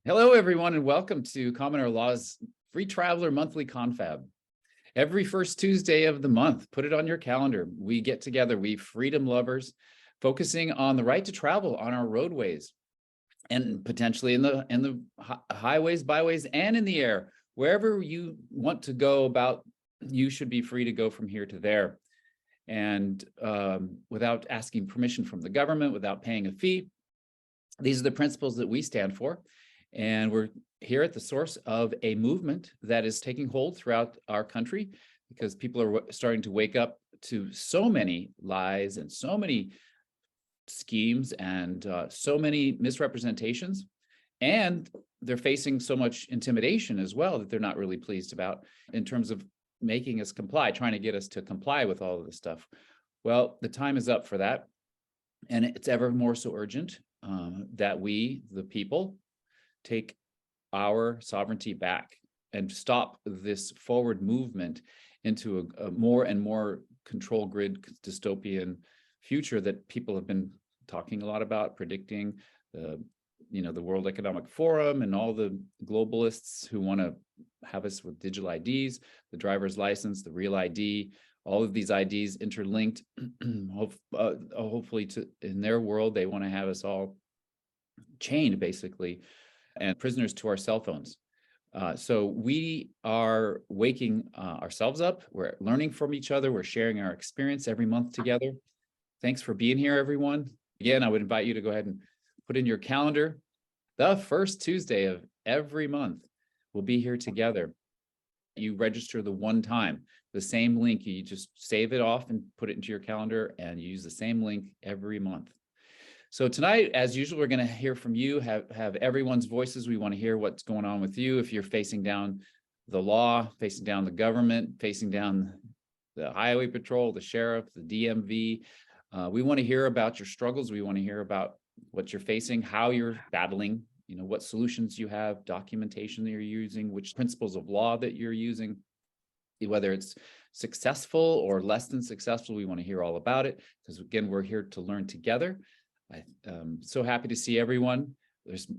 Hello, everyone, and welcome to Common Era Law's Free Traveler Monthly Confab. Every first Tuesday of the month, put it on your calendar. We get together, we freedom lovers, focusing on the right to travel on our roadways and potentially in the highways, byways, and in the air. Wherever you want to go about, you should be free to go from here to there. And without asking permission from the government, without paying a fee. These are the principles that we stand for. And we're here at the source of a movement that is taking hold throughout our country because people are starting to wake up to so many lies and so many schemes and so many misrepresentations. And they're facing so much intimidation as well that they're not really pleased about in terms of making us comply, trying to get us to comply with all of this stuff. Well, the time is up for that. And it's ever more so urgent that we, the people, take our sovereignty back and stop this forward movement into a more and more control grid dystopian future that people have been talking a lot about, predicting. The World Economic Forum and all the globalists who want to have us with digital IDs, the driver's license, the real ID, all of these IDs interlinked. Hopefully, in their world, they want to have us all chained, basically, and prisoners to our cell phones. So we are waking ourselves up. We're learning from each other. We're sharing our experience every month together. Thanks for being here, everyone. Again, I would invite you to go ahead and put in your calendar. The first Tuesday of every month, we'll be here together. You register the one time, the same link. You just save it off and put it into your calendar, and you use the same link every month. So tonight, as usual, we're going to hear from you, have everyone's voices. We want to hear what's going on with you. If you're facing down the law, facing down the government, facing down the highway patrol, the sheriff, the DMV, we want to hear about your struggles. We want to hear about what you're facing, how you're battling, what solutions you have, documentation that you're using, which principles of law that you're using, whether it's successful or less than successful. We want to hear all about it because, again, we're here to learn together. I'm so happy to see everyone.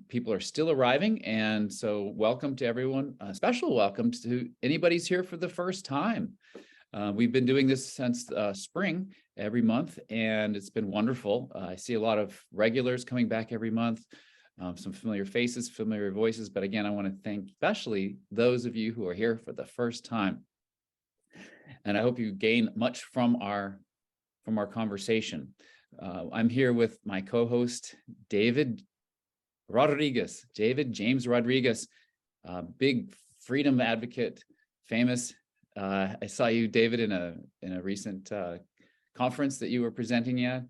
People are still arriving, and so welcome to everyone. A special welcome to anybody's here for the first time. We've been doing this since spring every month, and it's been wonderful. I see a lot of regulars coming back every month, some familiar faces, familiar voices. But again, I want to thank especially those of you who are here for the first time. And I hope you gain much from our conversation. I'm here with my co-host, David James Rodriguez, big freedom advocate, famous. I saw you, David, in a recent conference that you were presenting at.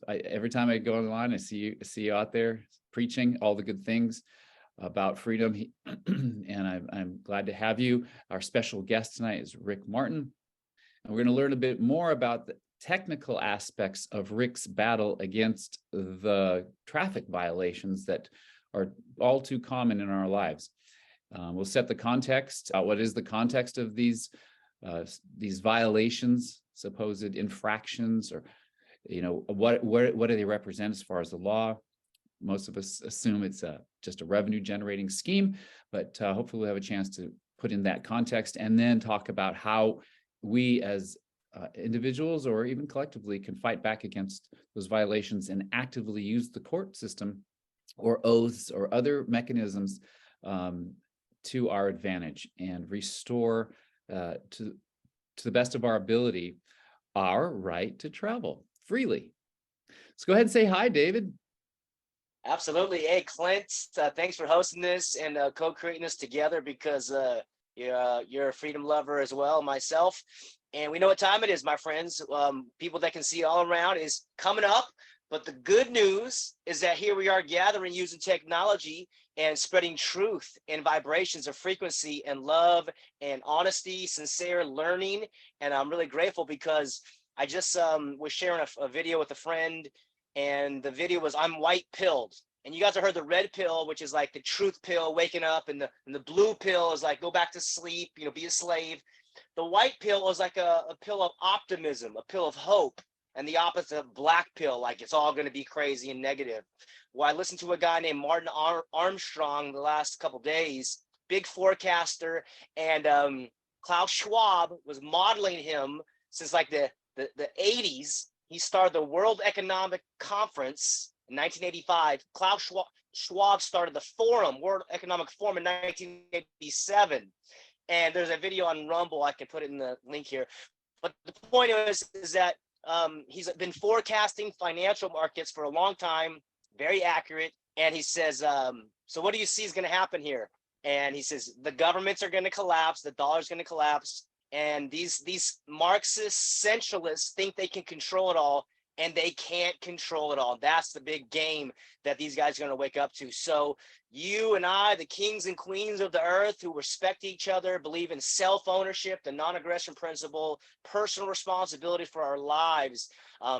Every time I go online, I see you out there preaching all the good things about freedom, and I'm glad to have you. Our special guest tonight is Rick Martin, and we're going to learn a bit more about the technical aspects of Rick's battle against the traffic violations that are all too common in our lives. We'll set the context. What is the context of these violations, supposed infractions, or what do they represent as far as the law? Most of us assume it's just a revenue generating scheme, but hopefully we'll have a chance to put in that context and then talk about how we as individuals or even collectively can fight back against those violations and actively use the court system or oaths or other mechanisms to our advantage and restore to the best of our ability our right to travel freely. Let's go ahead and say hi, David. Absolutely. Hey, Clint, thanks for hosting this and co-creating this together because you're a freedom lover as well, myself. And we know what time it is, my friends. People that can see all around is coming up. But the good news is that here we are gathering using technology and spreading truth and vibrations of frequency and love and honesty, sincere learning. And I'm really grateful because I just was sharing a video with a friend, and the video was I'm white pilled. And you guys have heard the red pill, which is like the truth pill, waking up, and the blue pill is like go back to sleep, be a slave. The white pill is like a pill of optimism, a pill of hope, and the opposite of black pill, like it's all going to be crazy and negative. Well, I listened to a guy named Martin Armstrong the last couple days, big forecaster, and Klaus Schwab was modeling him since like the 80s. He started the World Economic Conference in 1985. Klaus Schwab started the Forum, World Economic Forum, in 1987. And there's a video on Rumble. I can put it in the link here. But the point is that he's been forecasting financial markets for a long time, very accurate. And he says, so what do you see is going to happen here? And he says, the governments are going to collapse, the dollar's going to collapse. And these Marxist centralists think they can control it all, and they can't control it all. That's the big game that these guys are going to wake up to. So you and I, the kings and queens of the earth who respect each other, believe in self-ownership, the non-aggression principle, personal responsibility for our lives.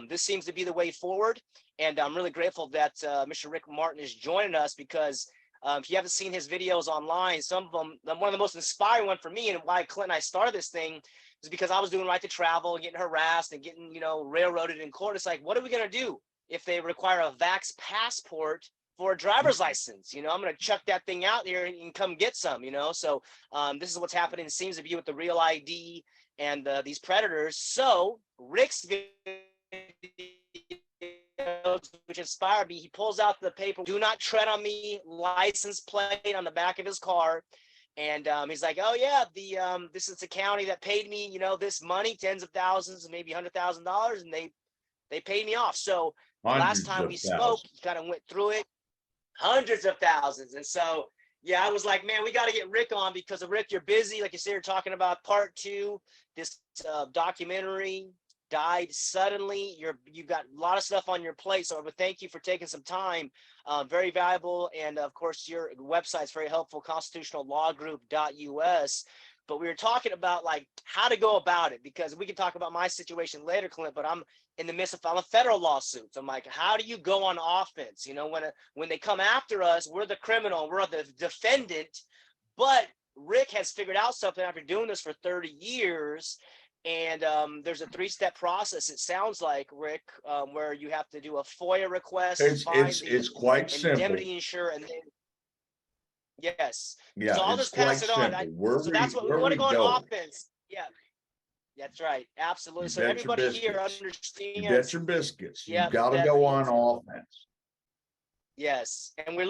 This seems to be the way forward. And I'm really grateful that Mr. Rick Martin is joining us, because if you haven't seen his videos online, some of them, one of the most inspiring one for me, and why Clint and I started this thing, is because I was doing right to travel and getting harassed and getting, railroaded in court. It's like, what are we going to do if they require a vax passport for a driver's license? I'm going to chuck that thing out here and come get some, So this is what's happening. It seems to be with the Real ID and these predators. So Rick's video, which inspired me, he pulls out the paper, "Do not tread on me" license plate on the back of his car. And he's like, oh yeah, this is the county that paid me, this money, tens of thousands, maybe $100,000, and they paid me off. So the last time we spoke, he kind of went through it, hundreds of thousands. And so, yeah, I was like, man, we got to get Rick on, because of Rick, you're busy. Like you said, you're talking about part 2, this documentary died suddenly. You've got a lot of stuff on your plate. So I would thank you for taking some time. Very valuable. And of course, your website's very helpful, constitutionallawgroup.us. But we were talking about like how to go about it, because we can talk about my situation later, Clint, but I'm in the midst of filing a federal lawsuit. So I'm like, how do you go on offense? When they come after us, we're the criminal, we're the defendant. But Rick has figured out something after doing this for 30 years. And there's a 3-step process, it sounds like, Rick, where you have to do a FOIA request, it's quite simple. Indemnity insure, and then yes. Yeah, so I'll it's just pass it on. So that's what we want to go on offense. Yeah, that's right. Absolutely. So everybody here understands. You bet your biscuits. Yeah, You've got to go on offense. Yes, and we're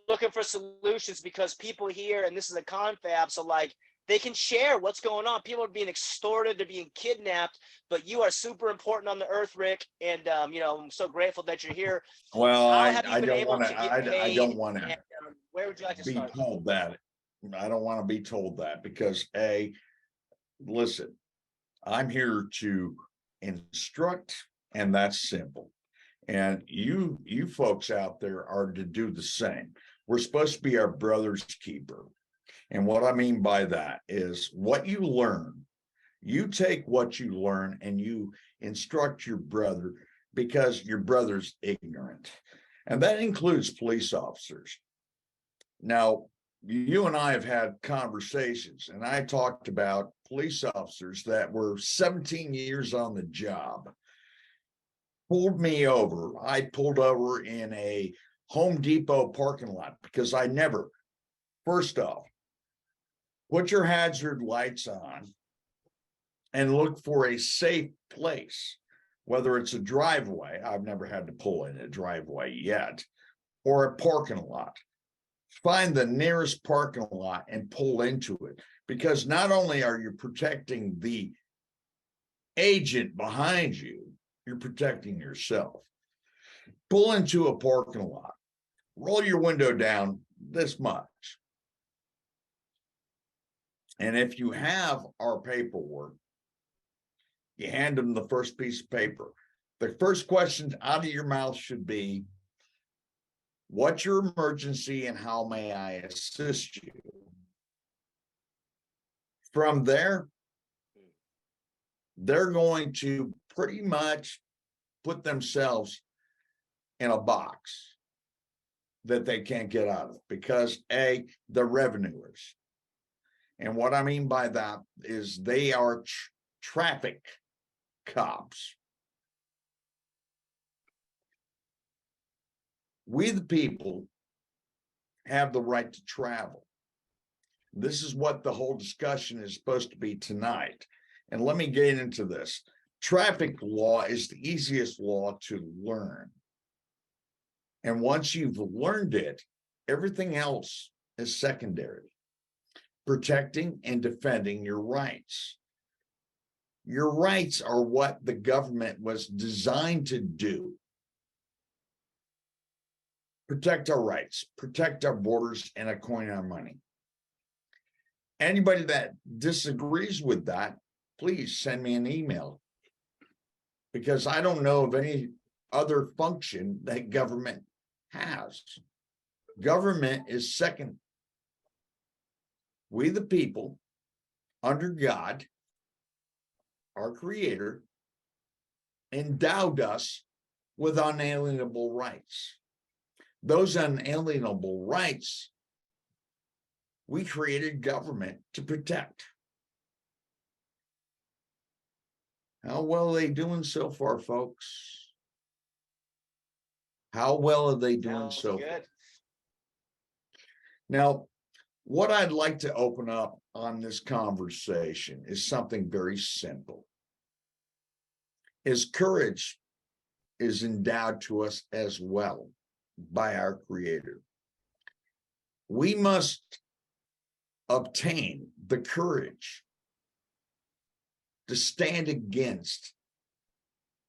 looking for solutions, because people here, and this is a confab, so like, they can share what's going on. People are being extorted, they're being kidnapped, but you are super important on the earth, Rick. And I'm so grateful that you're here. Well, How I have you been don't able want to to. get paid? I don't want to And, where would you like to be start? told that. I don't want to be told that, because listen, I'm here to instruct, and that's simple. And you folks out there are to do the same. We're supposed to be our brother's keeper. And what I mean by that is, what you learn, you take what you learn and you instruct your brother, because your brother's ignorant. And that includes police officers. Now, you and I have had conversations, and I talked about police officers that were 17 years on the job, pulled me over. I pulled over in a Home Depot parking lot, because I never, first off, put your hazard lights on and look for a safe place, whether it's a driveway. I've never had to pull in a driveway yet, or a parking lot. Find the nearest parking lot and pull into it, because not only are you protecting the agent behind you, you're protecting yourself. Pull into a parking lot, roll your window down this much. And if you have our paperwork, you hand them the first piece of paper. The first question out of your mouth should be, what's your emergency and how may I assist you? From there, they're going to pretty much put themselves in a box that they can't get out of, because they're revenuers. And what I mean by that is they are traffic cops. We, the people, have the right to travel. This is what the whole discussion is supposed to be tonight. And let me get into this. Traffic law is the easiest law to learn. And once you've learned it, everything else is secondary. Protecting and defending your rights. Your rights are what the government was designed to do. Protect our rights, protect our borders, and coin our money. Anybody that disagrees with that, please send me an email, because I don't know of any other function that government has. Government is second. We, the people, under God, our Creator, endowed us with unalienable rights. Those unalienable rights, we created government to protect. How well are they doing so far, folks? How well are they doing Sounds so far? good. Now, what I'd like to open up on this conversation is something very simple. Is courage is endowed to us as well by our Creator. We must obtain the courage to stand against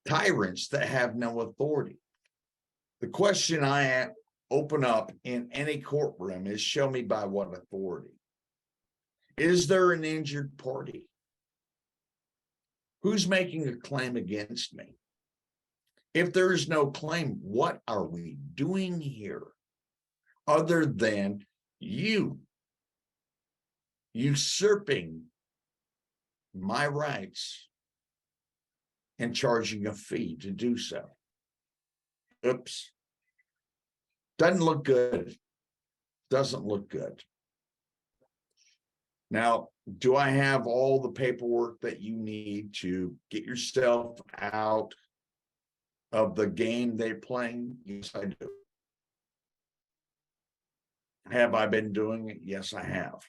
tyrants that have no authority. The question I open up in any courtroom is, show me by what authority. Is there an injured party? Who's making a claim against me? If there is no claim, what are we doing here other than you usurping my rights and charging a fee to do so? Oops. Doesn't look good. Doesn't look good. Now, do I have all the paperwork that you need to get yourself out of the game they're playing? Yes, I do. Have I been doing it? Yes, I have.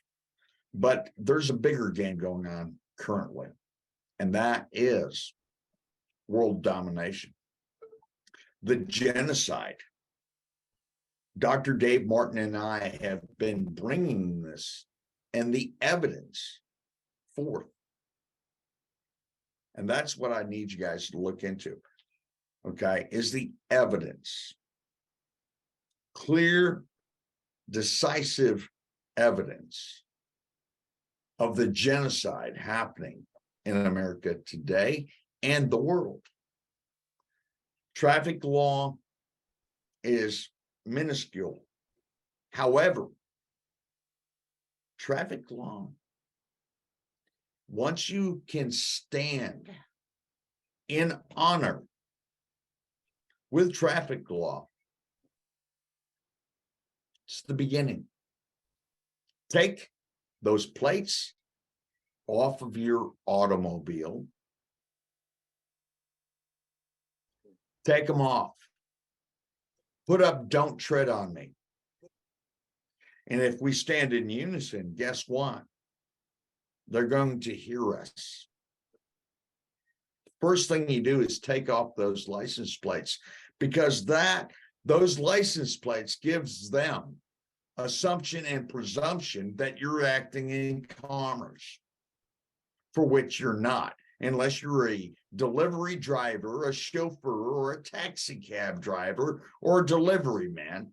But there's a bigger game going on currently, and that is world domination. The genocide. Dr. Dave Martin and I have been bringing this and the evidence forth. And that's what I need you guys to look into. Okay, is the evidence. Clear, decisive evidence of the genocide happening in America today and the world. Traffic law is minuscule. However, traffic law, once you can stand in honor with traffic law, it's the beginning. Take those plates off of your automobile. Take them off. Put up, don't tread on me. And if we stand in unison, guess what? They're going to hear us. First thing you do is take off those license plates, because those license plates gives them assumption and presumption that you're acting in commerce, for which you're not, unless you're a delivery driver, a chauffeur, or a taxi cab driver, or a delivery man.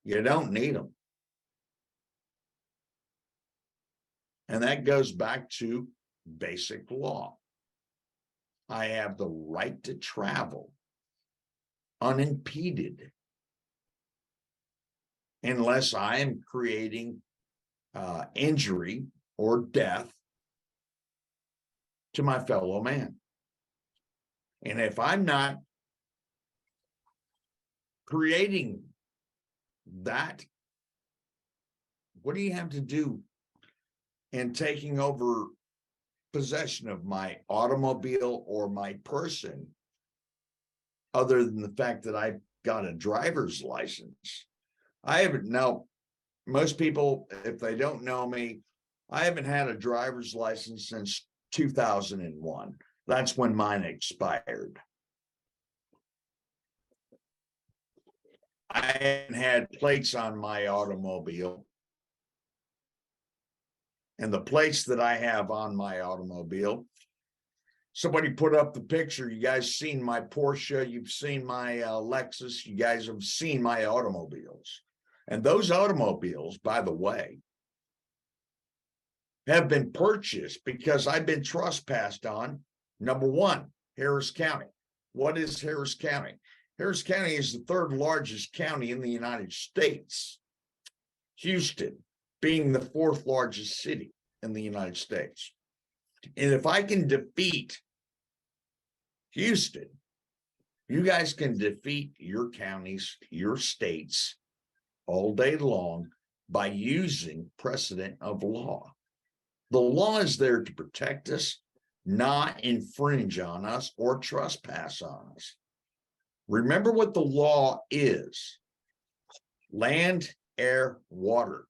You don't need them. And that goes back to basic law. I have the right to travel unimpeded unless I am creating injury or death to my fellow man. And if I'm not creating that, what do you have to do in taking over possession of my automobile or my person, other than the fact that I got a driver's license. I haven't, now, most people, if they don't know me, I haven't had a driver's license since 2001. That's when mine expired. I haven't had plates on my automobile. And the plates that I have on my automobile, somebody put up the picture. You guys seen my Porsche, you've seen my Lexus, you guys have seen my automobiles. And those automobiles, by the way, have been purchased because I've been trespassed on. Number one, Harris County. What is Harris County? Harris County is the third largest county in the United States. Houston being the fourth largest city in the United States. And if I can defeat Houston, you guys can defeat your counties, your states all day long by using precedent of law. The law is there to protect us, not infringe on us or trespass on us. Remember what the law is: land, air, water.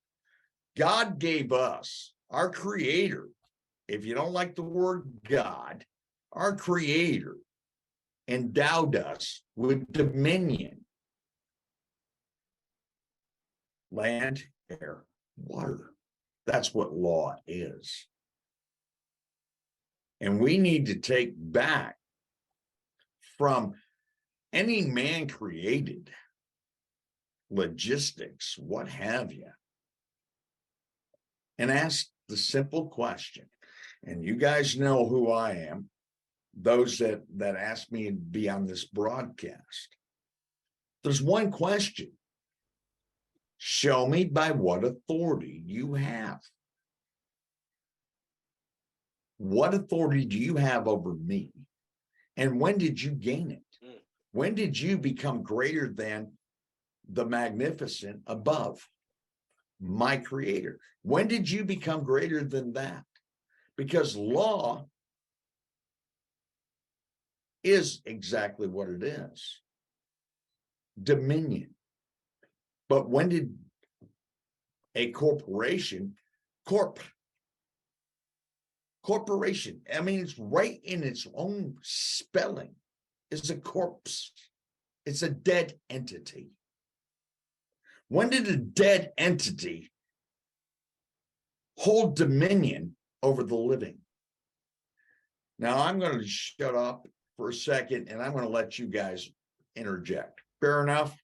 God gave us, our creator, if you don't like the word God, our creator endowed us with dominion. Land, air, water. That's what law is. And we need to take back from any man created logistics, what have you, and ask the simple question. And you guys know who I am, those that ask me to be on this broadcast. There's one question: show me by what authority you have. What authority do you have over me? And when did you gain it? When did you become greater than the magnificent above, my creator? When did you become greater than that? Because law is exactly what it is: dominion. But when did a corporation, corporation, I mean, it's right in its own spelling, is a corpse. It's a dead entity. When did a dead entity hold dominion over the living? Now I'm going to shut up for a second and I'm going to let you guys interject. Fair enough?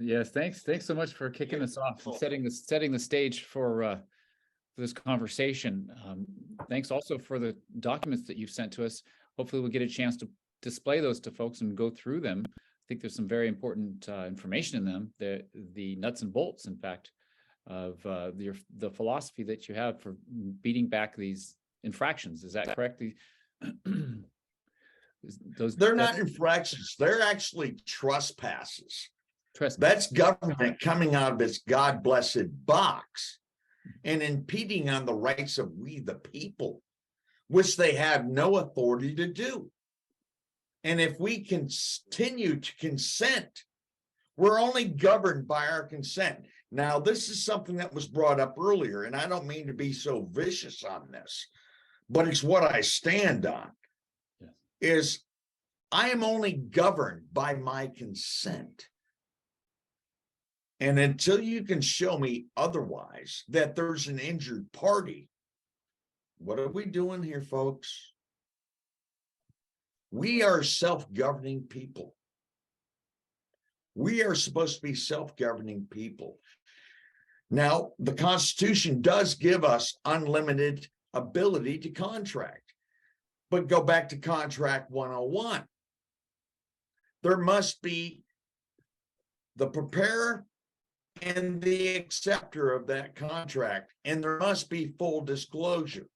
Yes, thanks. Thanks so much for kicking us off and setting the stage for this conversation. Thanks also for the documents that you've sent to us. Hopefully we'll get a chance to display those to folks and go through them. I think there's some very important information in them, the nuts and bolts, in fact, of the philosophy that you have for beating back these infractions. Is that correct? They're not infractions. They're actually trespasses. That's government coming out of its God-blessed box and impeding on the rights of we the people, which they have no authority to do. And if we continue to consent, we're only governed by our consent. Now, this is something that was brought up earlier, and I don't mean to be so vicious on this, but it's what I stand on. Yes. Is I am only governed by my consent. And until you can show me otherwise, that there's an injured party, what are we doing here, folks? We are self-governing people. We are supposed to be self-governing people. Now, the Constitution does give us unlimited ability to contract, but go back to Contract 101. There must be the preparer and the acceptor of that contract, and there must be full disclosure.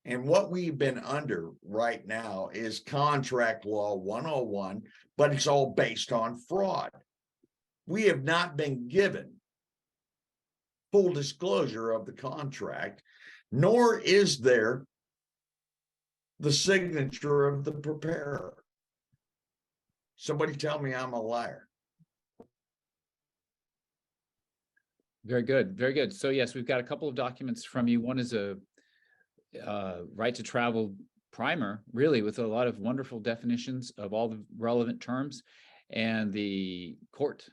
And what we've been under right now is Contract Law 101, but it's all based on fraud. We have not been given full disclosure of the contract, nor is there the signature of the preparer. Somebody tell me I'm a liar. Very good, very good. So yes, we've got a couple of documents from you. One is a right to travel primer, really, with a lot of wonderful definitions of all the relevant terms and the court,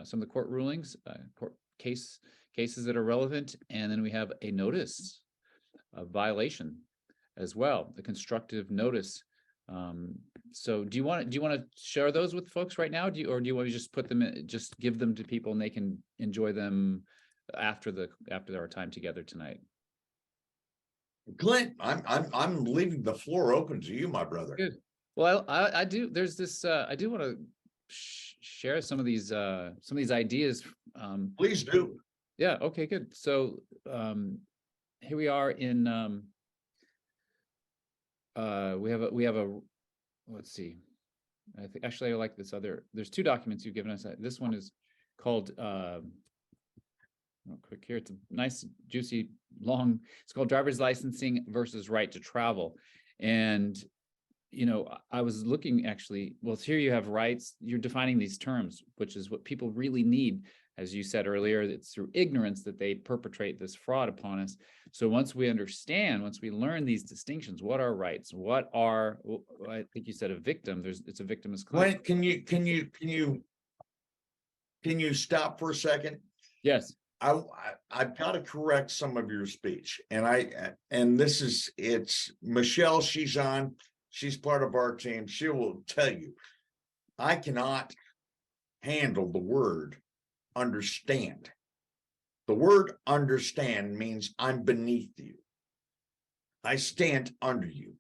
some of the court rulings, court cases that are relevant. And then we have a notice of violation as well, the constructive notice. So do you want to share those with folks right now? Do you want to just put them in, just give them to people and they can enjoy them after our time together tonight? Clint, I'm leaving the floor open to you, my brother. Good. Well, I do. There's this. I do want to share some of these ideas. Please do. Yeah. Okay. Good. So here we are in. We have a. Let's see. I think actually I like this other. There's two documents you've given us. This one is called. Real quick here. It's a nice, juicy, long. It's called Driver's Licensing versus Right to Travel. And, you know, I was looking actually, well, here you have rights. You're defining these terms, which is what people really need. As you said earlier, it's through ignorance that they perpetrate this fraud upon us. So once we understand, once we learn these distinctions, what are rights? What are, I think you said a victim. It's a victim is claim. Clint, can you stop for a second? Yes. I've got to correct some of your speech, and it's Michelle. She's part of our team. She will tell you, I cannot handle the word understand. The word understand means I'm beneath you. I stand under you.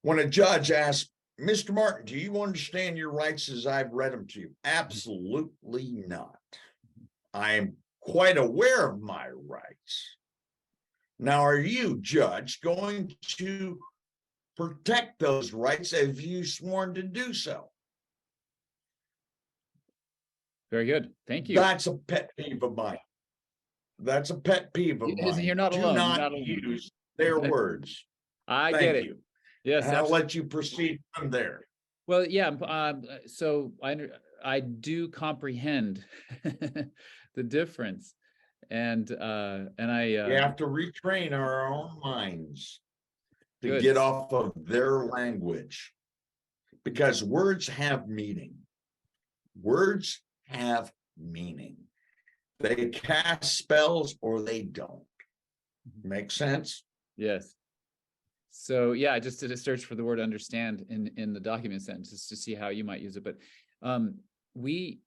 When a judge asks, Mr. Martin, do you understand your rights as I've read them to you? Absolutely not. I am quite aware of my rights. Now, are you, judge, going to protect those rights as you sworn to do so? Very good. Thank you. That's a pet peeve of mine. That's a pet peeve of mine. You're not alone. Do not use their words. I get it. You. Yes, and I'll let you proceed from there. Well, yeah. So I do comprehend the difference, and I we have to retrain our own minds to good. Get off of their language, because words have meaning. Words have meaning. They cast spells or they don't. Make sense? Yes. So yeah, I just did a search for the word understand in the document sentences to see how you might use it. But we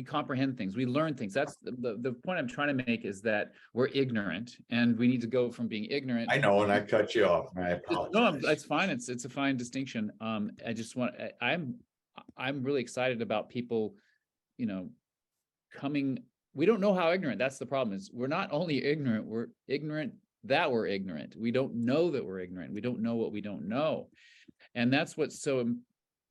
comprehend things, we learn things. That's the point I'm trying to make, is that we're ignorant and we need to go from being ignorant. I know, and I cut you off. I apologize. No, that's fine. It's a fine distinction. I just want, I'm really excited about people, you know, coming. We don't know how ignorant. That's the problem. Is we're not only ignorant, we're ignorant that we're ignorant. We don't know that we're ignorant. We don't know what we don't know. And that's what's so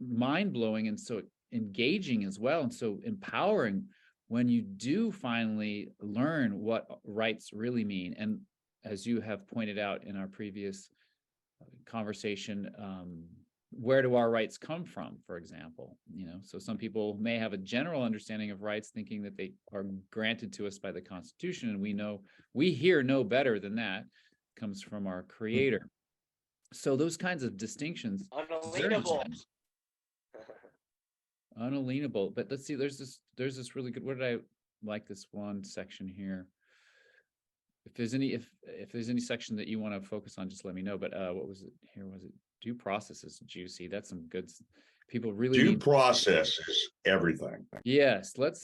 mind-blowing and so engaging as well, and so empowering when you do finally learn what rights really mean. And as you have pointed out in our previous conversation, where do our rights come from, for example? You know, so some people may have a general understanding of rights, thinking that they are granted to us by the Constitution, and we here know better than that. It comes from our Creator. So those kinds of distinctions, unalienable. Unalienable. But let's see, there's this really good, what did I like this one section here? If there's any section that you want to focus on, just let me know. But what was it here? Was it due process is juicy? That's some good. People really due process is everything. Yes, let's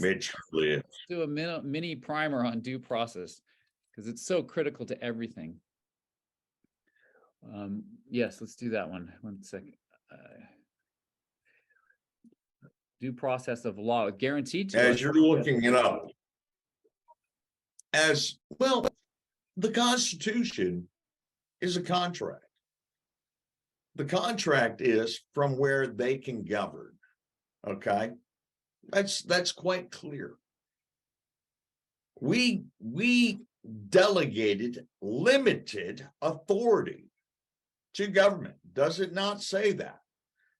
do a mini primer on due process, because it's so critical to everything. Yes, let's do that one. 1 second. Due process of law, guaranteed to as us. You're looking it up. As well, the Constitution is a contract. The contract is from where they can govern. Okay, that's quite clear. We delegated limited authority to government. Does it not say that?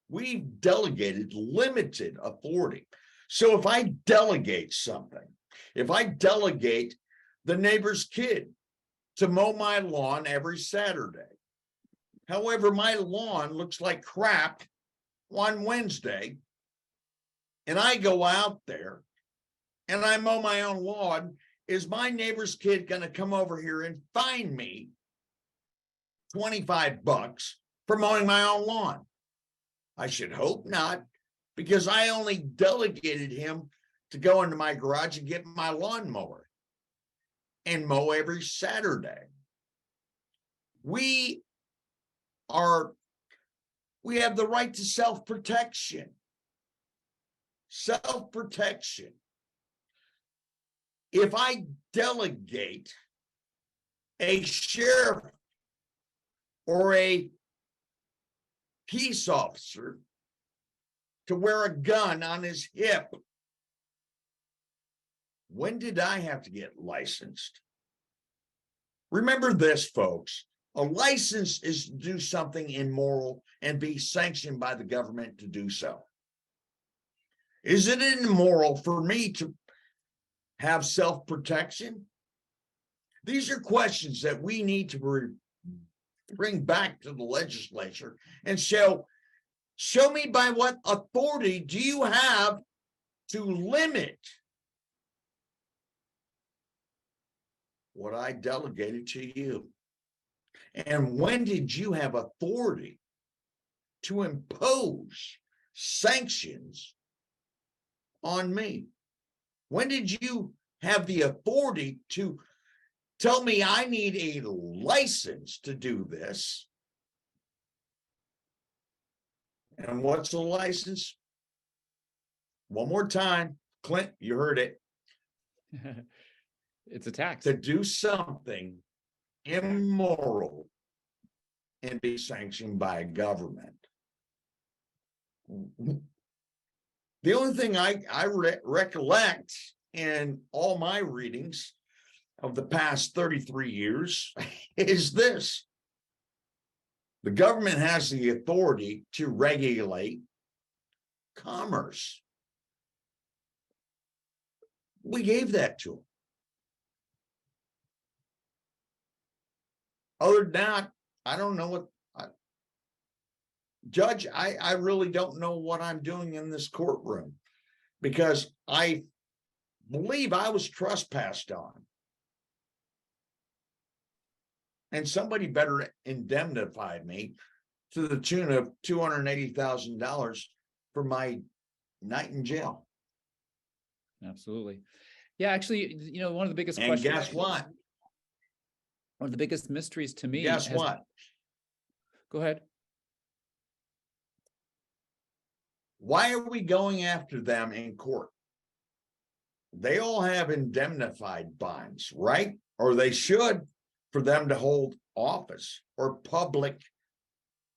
We've delegated limited authority. So if I delegate something, if I delegate the neighbor's kid to mow my lawn every Saturday, however, my lawn looks like crap on Wednesday, and I go out there and I mow my own lawn, is my neighbor's kid going to come over here and fine me $25 for mowing my own lawn? I should hope not, because I only delegated him to go into my garage and get my lawnmower and mow every Saturday. We have the right to self-protection. Self-protection. If I delegate a sheriff or a peace officer to wear a gun on his hip, when did I have to get licensed? Remember this, folks. A license is to do something immoral and be sanctioned by the government to do so. Is it immoral for me to have self-protection? These are questions that we need to bring back to the legislature and show me by what authority do you have to limit what I delegated to you? And when did you have authority to impose sanctions on me? When did you have the authority to tell me I need a license to do this? And what's a license? One more time, Clint, you heard it. It's a tax. To do something immoral and be sanctioned by a government. The only thing I recollect in all my readings of the past 33 years is this: the government has the authority to regulate commerce. We gave that to them. Other than that, I don't know what, Judge, I really don't know what I'm doing in this courtroom, because I believe I was trespassed on. And somebody better indemnify me to the tune of $280,000 for my night in jail. Absolutely. Yeah, actually, one of the biggest And questions. guess what? One of the biggest mysteries to me. Guess what? Go ahead. Why are we going after them in court? They all have indemnified bonds, right? Or they should, for them to hold office or public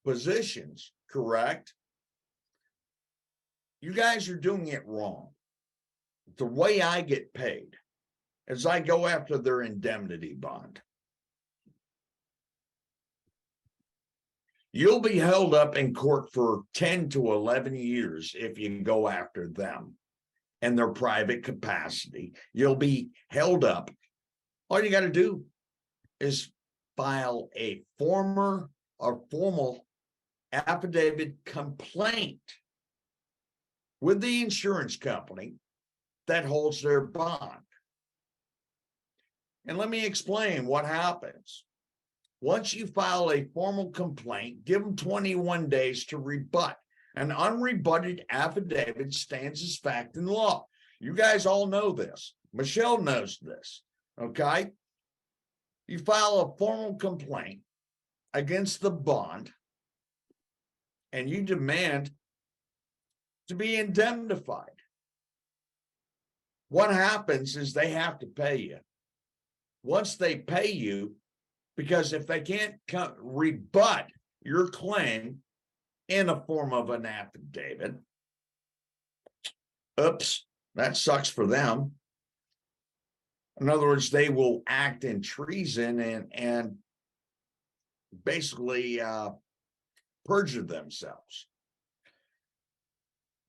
positions, correct? You guys are doing it wrong. The way I get paid is I go after their indemnity bond. You'll be held up in court for 10 to 11 years if you go after them and their private capacity. You'll be held up. All you got to do is file a formal affidavit complaint with the insurance company that holds their bond. And let me explain what happens. Once you file a formal complaint, give them 21 days to rebut. An unrebutted affidavit stands as fact in law. You guys all know this. Michelle knows this, okay? You file a formal complaint against the bond and you demand to be indemnified. What happens is they have to pay you. Once they pay you, because if they can't rebut your claim in a form of an affidavit, oops, that sucks for them. In other words, they will act in treason and basically perjure themselves.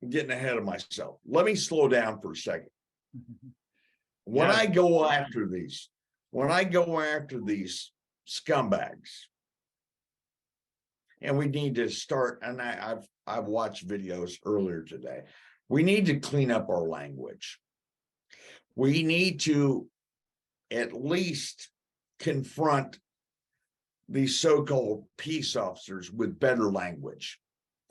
I'm getting ahead of myself. Let me slow down for a second. When Yeah. I go after these scumbags, and we need to start, and I've watched videos earlier today. We need to clean up our language. We need to at least confront these so-called peace officers with better language.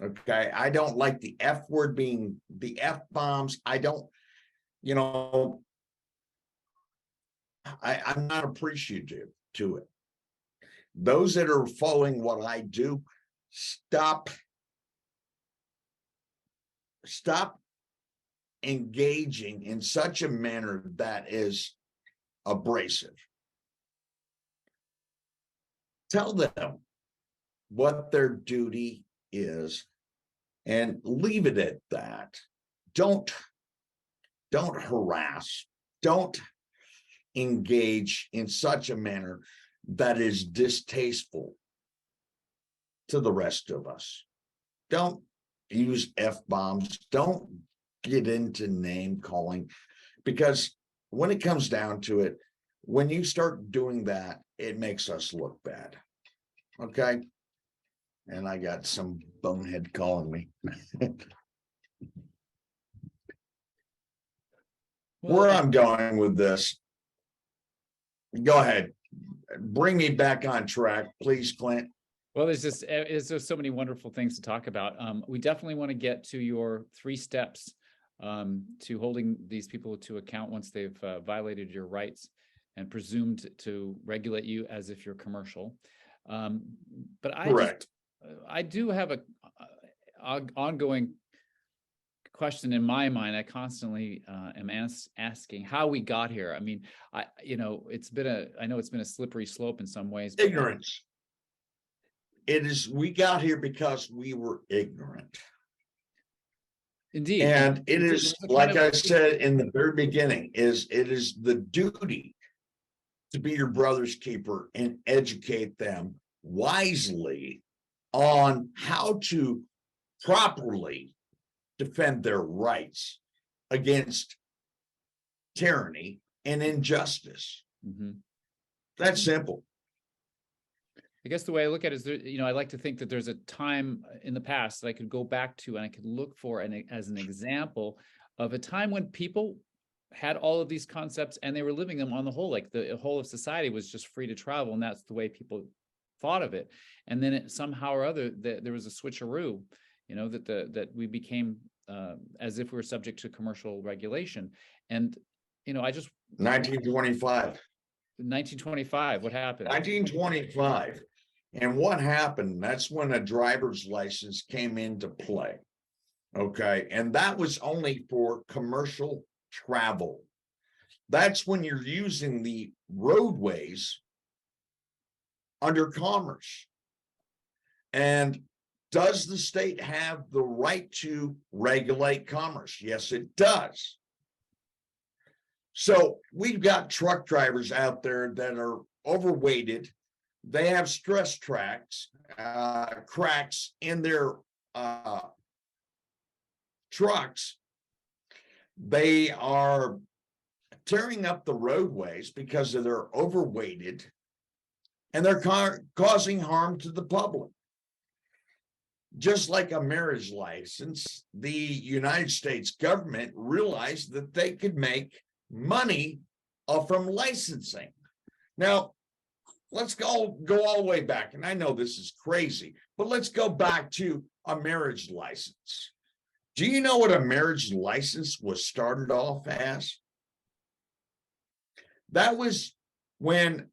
Okay. I don't like the F word being the F bombs. I don't, you know, I'm not appreciative to it. Those that are following what I do, stop engaging in such a manner that is abrasive. Tell them what their duty is and leave it at that. Don't harass. Don't engage in such a manner that is distasteful to the rest of us. Don't use F-bombs. Don't get into name calling, because when it comes down to it, when you start doing that, it makes us look bad. Okay. And I got some bonehead calling me. Where I'm going with this, go ahead. Bring me back on track, please, Clint. Well, there's so many wonderful things to talk about. We definitely want to get to your 3 steps to holding these people to account once they've violated your rights and presumed to regulate you as if you're commercial. But I do have a ongoing question in my mind. I constantly am asking how we got here. I mean, I know it's been a slippery slope in some ways. Ignorance. We got here because we were ignorant. Indeed. And it is, like I said in the very beginning, it is the duty to be your brother's keeper and educate them wisely on how to properly defend their rights against tyranny and injustice. Mm-hmm. That's simple. I guess the way I look at it is, I like to think that there's a time in the past that I could go back to and I could look for as an example of a time when people had all of these concepts and they were living them on the whole. Like the whole of society was just free to travel, and that's the way people thought of it. And then somehow or other, there was a switcheroo, that we became as if we were subject to commercial regulation. And, I just 1925, what happened? 1925. And what happened? That's when a driver's license came into play. Okay. And that was only for commercial travel. That's when you're using the roadways under commerce. And does the state have the right to regulate commerce? Yes, it does. So we've got truck drivers out there that are overweighted. They have stress cracks in their trucks. They are tearing up the roadways because they're overweighted, and they're causing harm to the public. Just like a marriage license, the United States government realized that they could make money from licensing. Now, let's go all the way back. And I know this is crazy, but let's go back to a marriage license. Do you know what a marriage license was started off as? That was when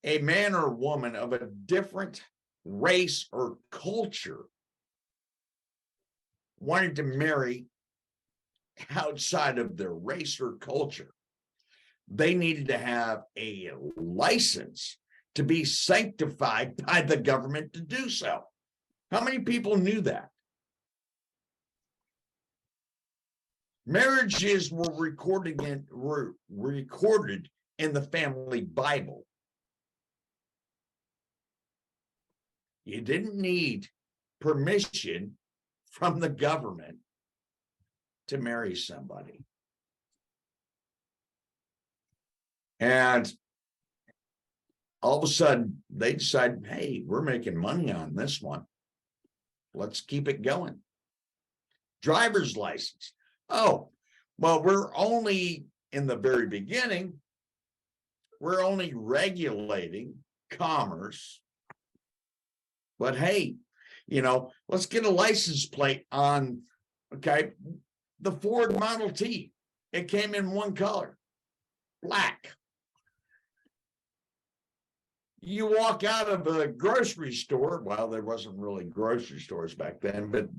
a man or woman of a different race or culture wanted to marry outside of their race or culture. They needed to have a license to be sanctified by the government to do so. How many people knew that? Marriages were recorded in the family Bible. You didn't need permission from the government to marry somebody. And all of a sudden they decide, hey, we're making money on this one. Let's keep it going. Driver's license. Oh, well, we're only in the very beginning, we're only regulating commerce. But hey, let's get a license plate on, okay, the Ford Model T. It came in one color, black. You walk out of a grocery store. Well, there wasn't really grocery stores back then, but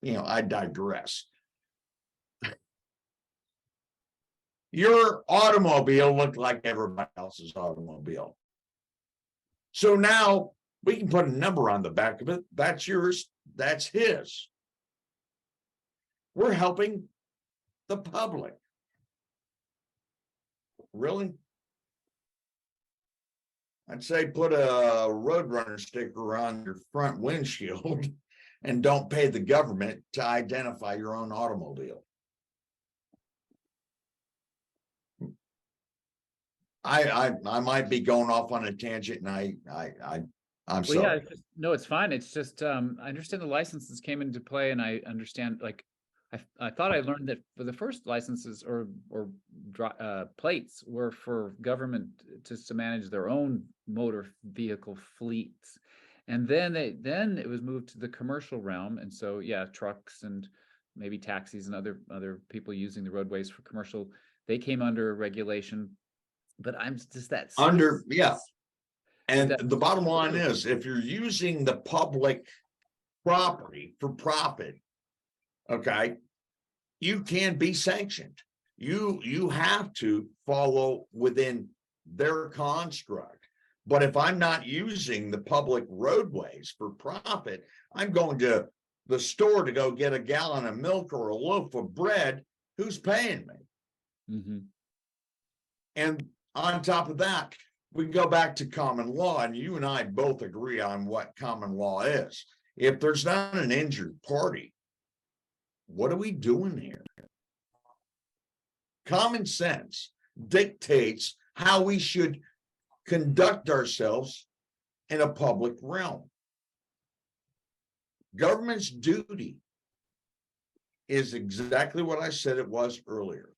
I digress. Your automobile looked like everybody else's automobile. So now we can put a number on the back of it. That's yours. That's his. We're helping the public. Really? I'd say put a Roadrunner sticker on your front windshield and don't pay the government to identify your own automobile. I might be going off on a tangent, and I'm sorry. Well, yeah, no, it's fine. It's just I understand the licenses came into play, and I understand, like, I thought I learned that for the first licenses or plates were for government just to manage their own motor vehicle fleets, and then it was moved to the commercial realm, and so yeah, trucks and maybe taxis and other people using the roadways for commercial, they came under regulation. But I'm just that under, yeah. And the bottom line is, if you're using the public property for profit, okay, you can be sanctioned. You have to follow within their construct. But if I'm not using the public roadways for profit, I'm going to the store to go get a gallon of milk or a loaf of bread, who's paying me? Mm-hmm. And on top of that, we go back to common law, and you and I both agree on what common law is. If there's not an injured party, what are we doing here? Common sense dictates how we should conduct ourselves in a public realm. Government's duty is exactly what I said it was earlier.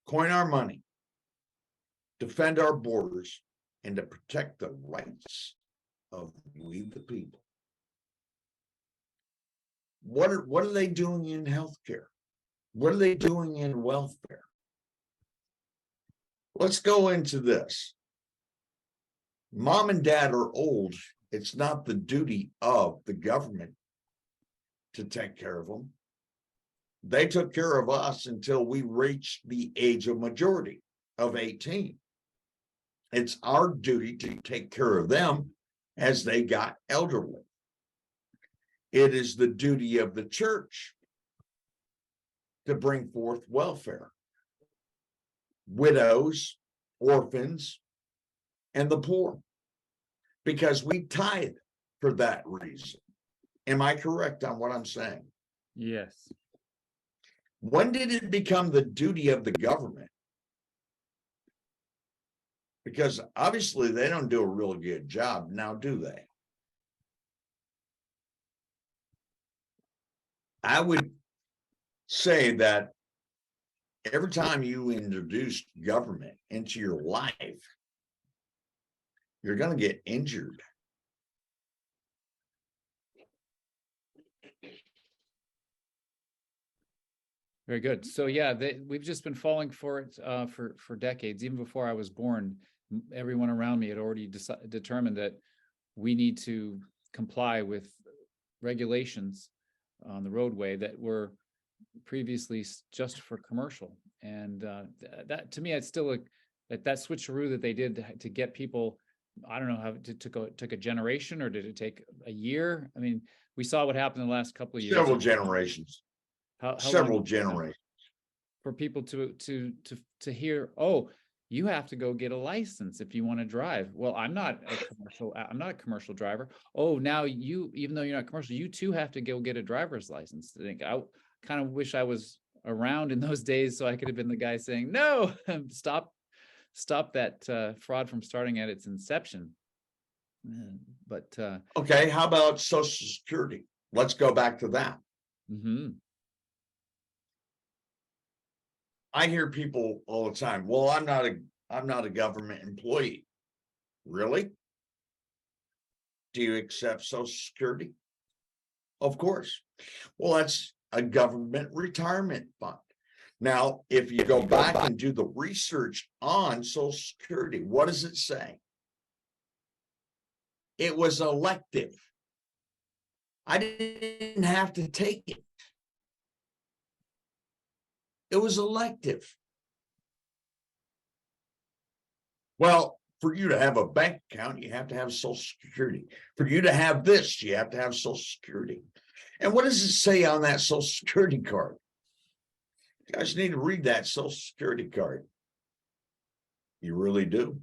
Coin our money, defend our borders, and to protect the rights of we the people. What are they doing in healthcare? What are they doing in welfare? Let's go into this. Mom and dad are old. It's not the duty of the government to take care of them. They took care of us until we reached the age of majority of 18. It's our duty to take care of them as they got elderly. It is the duty of the church to bring forth welfare, widows, orphans, and the poor, because we tithe for that reason. Am I correct on what I'm saying? Yes. When did it become the duty of the government? Because obviously they don't do a really good job now, do they? I would say that every time you introduce government into your life, you're going to get injured. Very good. So yeah, we've just been falling for it for decades. Even before I was born, everyone around me had already determined that we need to comply with regulations on the roadway that were previously just for commercial. And that to me, it's still that switcheroo that they did to get people. I don't know how it took a generation, or did it take a year? I mean, we saw what happened in the last couple of years. Several generations. How Several generations. For people to hear, oh, you have to go get a license if you want to drive. Well, I'm not a commercial driver. Oh, now you, even though you're not commercial, you too have to go get a driver's license. I think I kind of wish I was around in those days so I could have been the guy saying, no, stop that fraud from starting at its inception. But Okay, how about Social Security? Let's go back to that. I hear people all the time, well, I'm not a government employee. Really? Do you accept Social Security? Of course. Well, that's a government retirement fund. Now, if you go back and do the research on Social Security, what does it say? It was elective. I didn't have to take it. It was elective. Well, for you to have a bank account, you have to have Social Security. For you to have this, you have to have Social Security. And what does it say on that Social Security card? You guys need to read that Social Security card. You really do.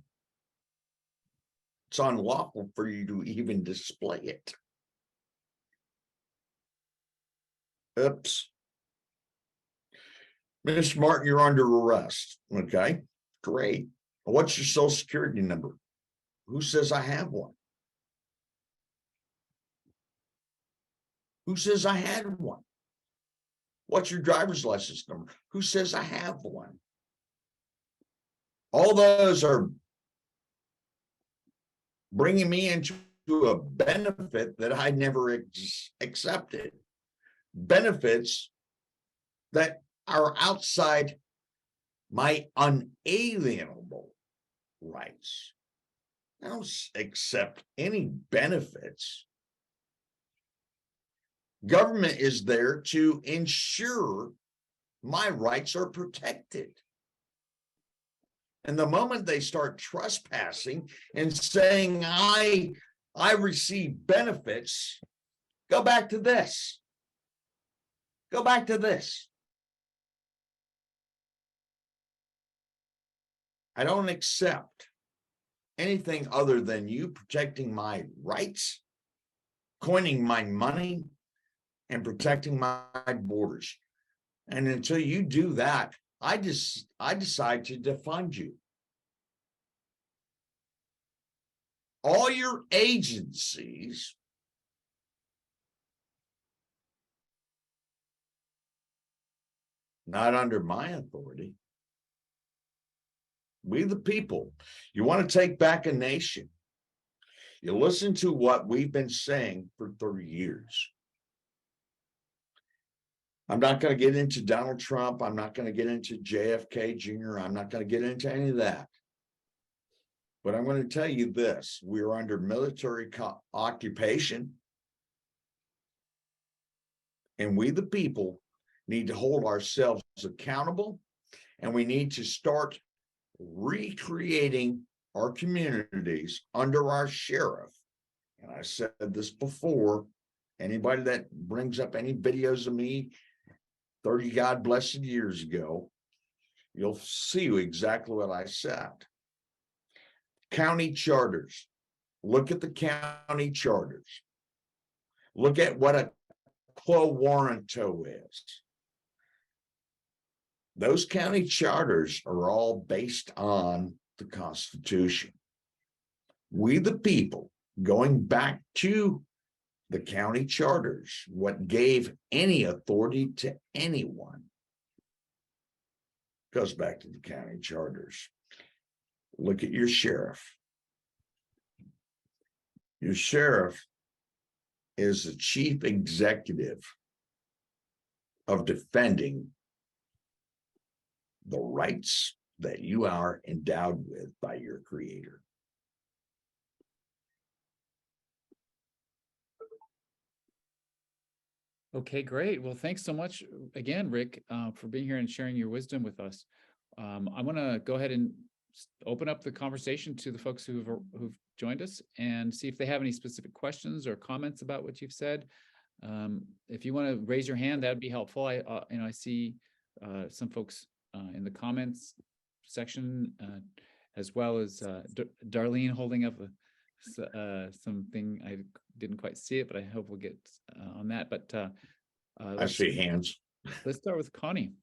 It's unlawful for you to even display it. Oops. Mr. Martin, you're under arrest. Okay, great. What's your Social Security number? Who says I have one? Who says I had one? What's your driver's license number? Who says I have one? All those are bringing me into a benefit that I never accepted. Benefits that are outside my unalienable rights. I don't accept any benefits. Government is there to ensure my rights are protected. And the moment they start trespassing and saying, I receive benefits, go back to this. Go back to this. I don't accept anything other than you protecting my rights, coining my money, and protecting my borders. And until you do that, I decide to defund you. All your agencies not under my authority. We the people. You want to take back a nation. You listen to what we've been saying for 30 years. I'm not going to get into Donald Trump. I'm not going to get into JFK Jr. I'm not going to get into any of that. But I'm going to tell you this. We're under military occupation. And we, the people, need to hold ourselves accountable. And we need to start recreating our communities under our sheriff. And I said this before. Anybody that brings up any videos of me 30 God blessed years ago, you'll see exactly what I said. County charters. Look at the county charters. Look at what a quo warranto is. Those county charters are all based on the Constitution. We the people, going back to the county charters, what gave any authority to anyone, goes back to the county charters. Look at your sheriff. Your sheriff is the chief executive of defending the rights that you are endowed with by your creator. Okay, great. Well, thanks so much again, Rick, for being here and sharing your wisdom with us. I want to go ahead and open up the conversation to the folks who've joined us and see if they have any specific questions or comments about what you've said. If you want to raise your hand, that'd be helpful. I see some folks in the comments section, as well as Darlene holding up something. I didn't quite see it, but I hope we'll get on that. But I see hands. let's start with Connie.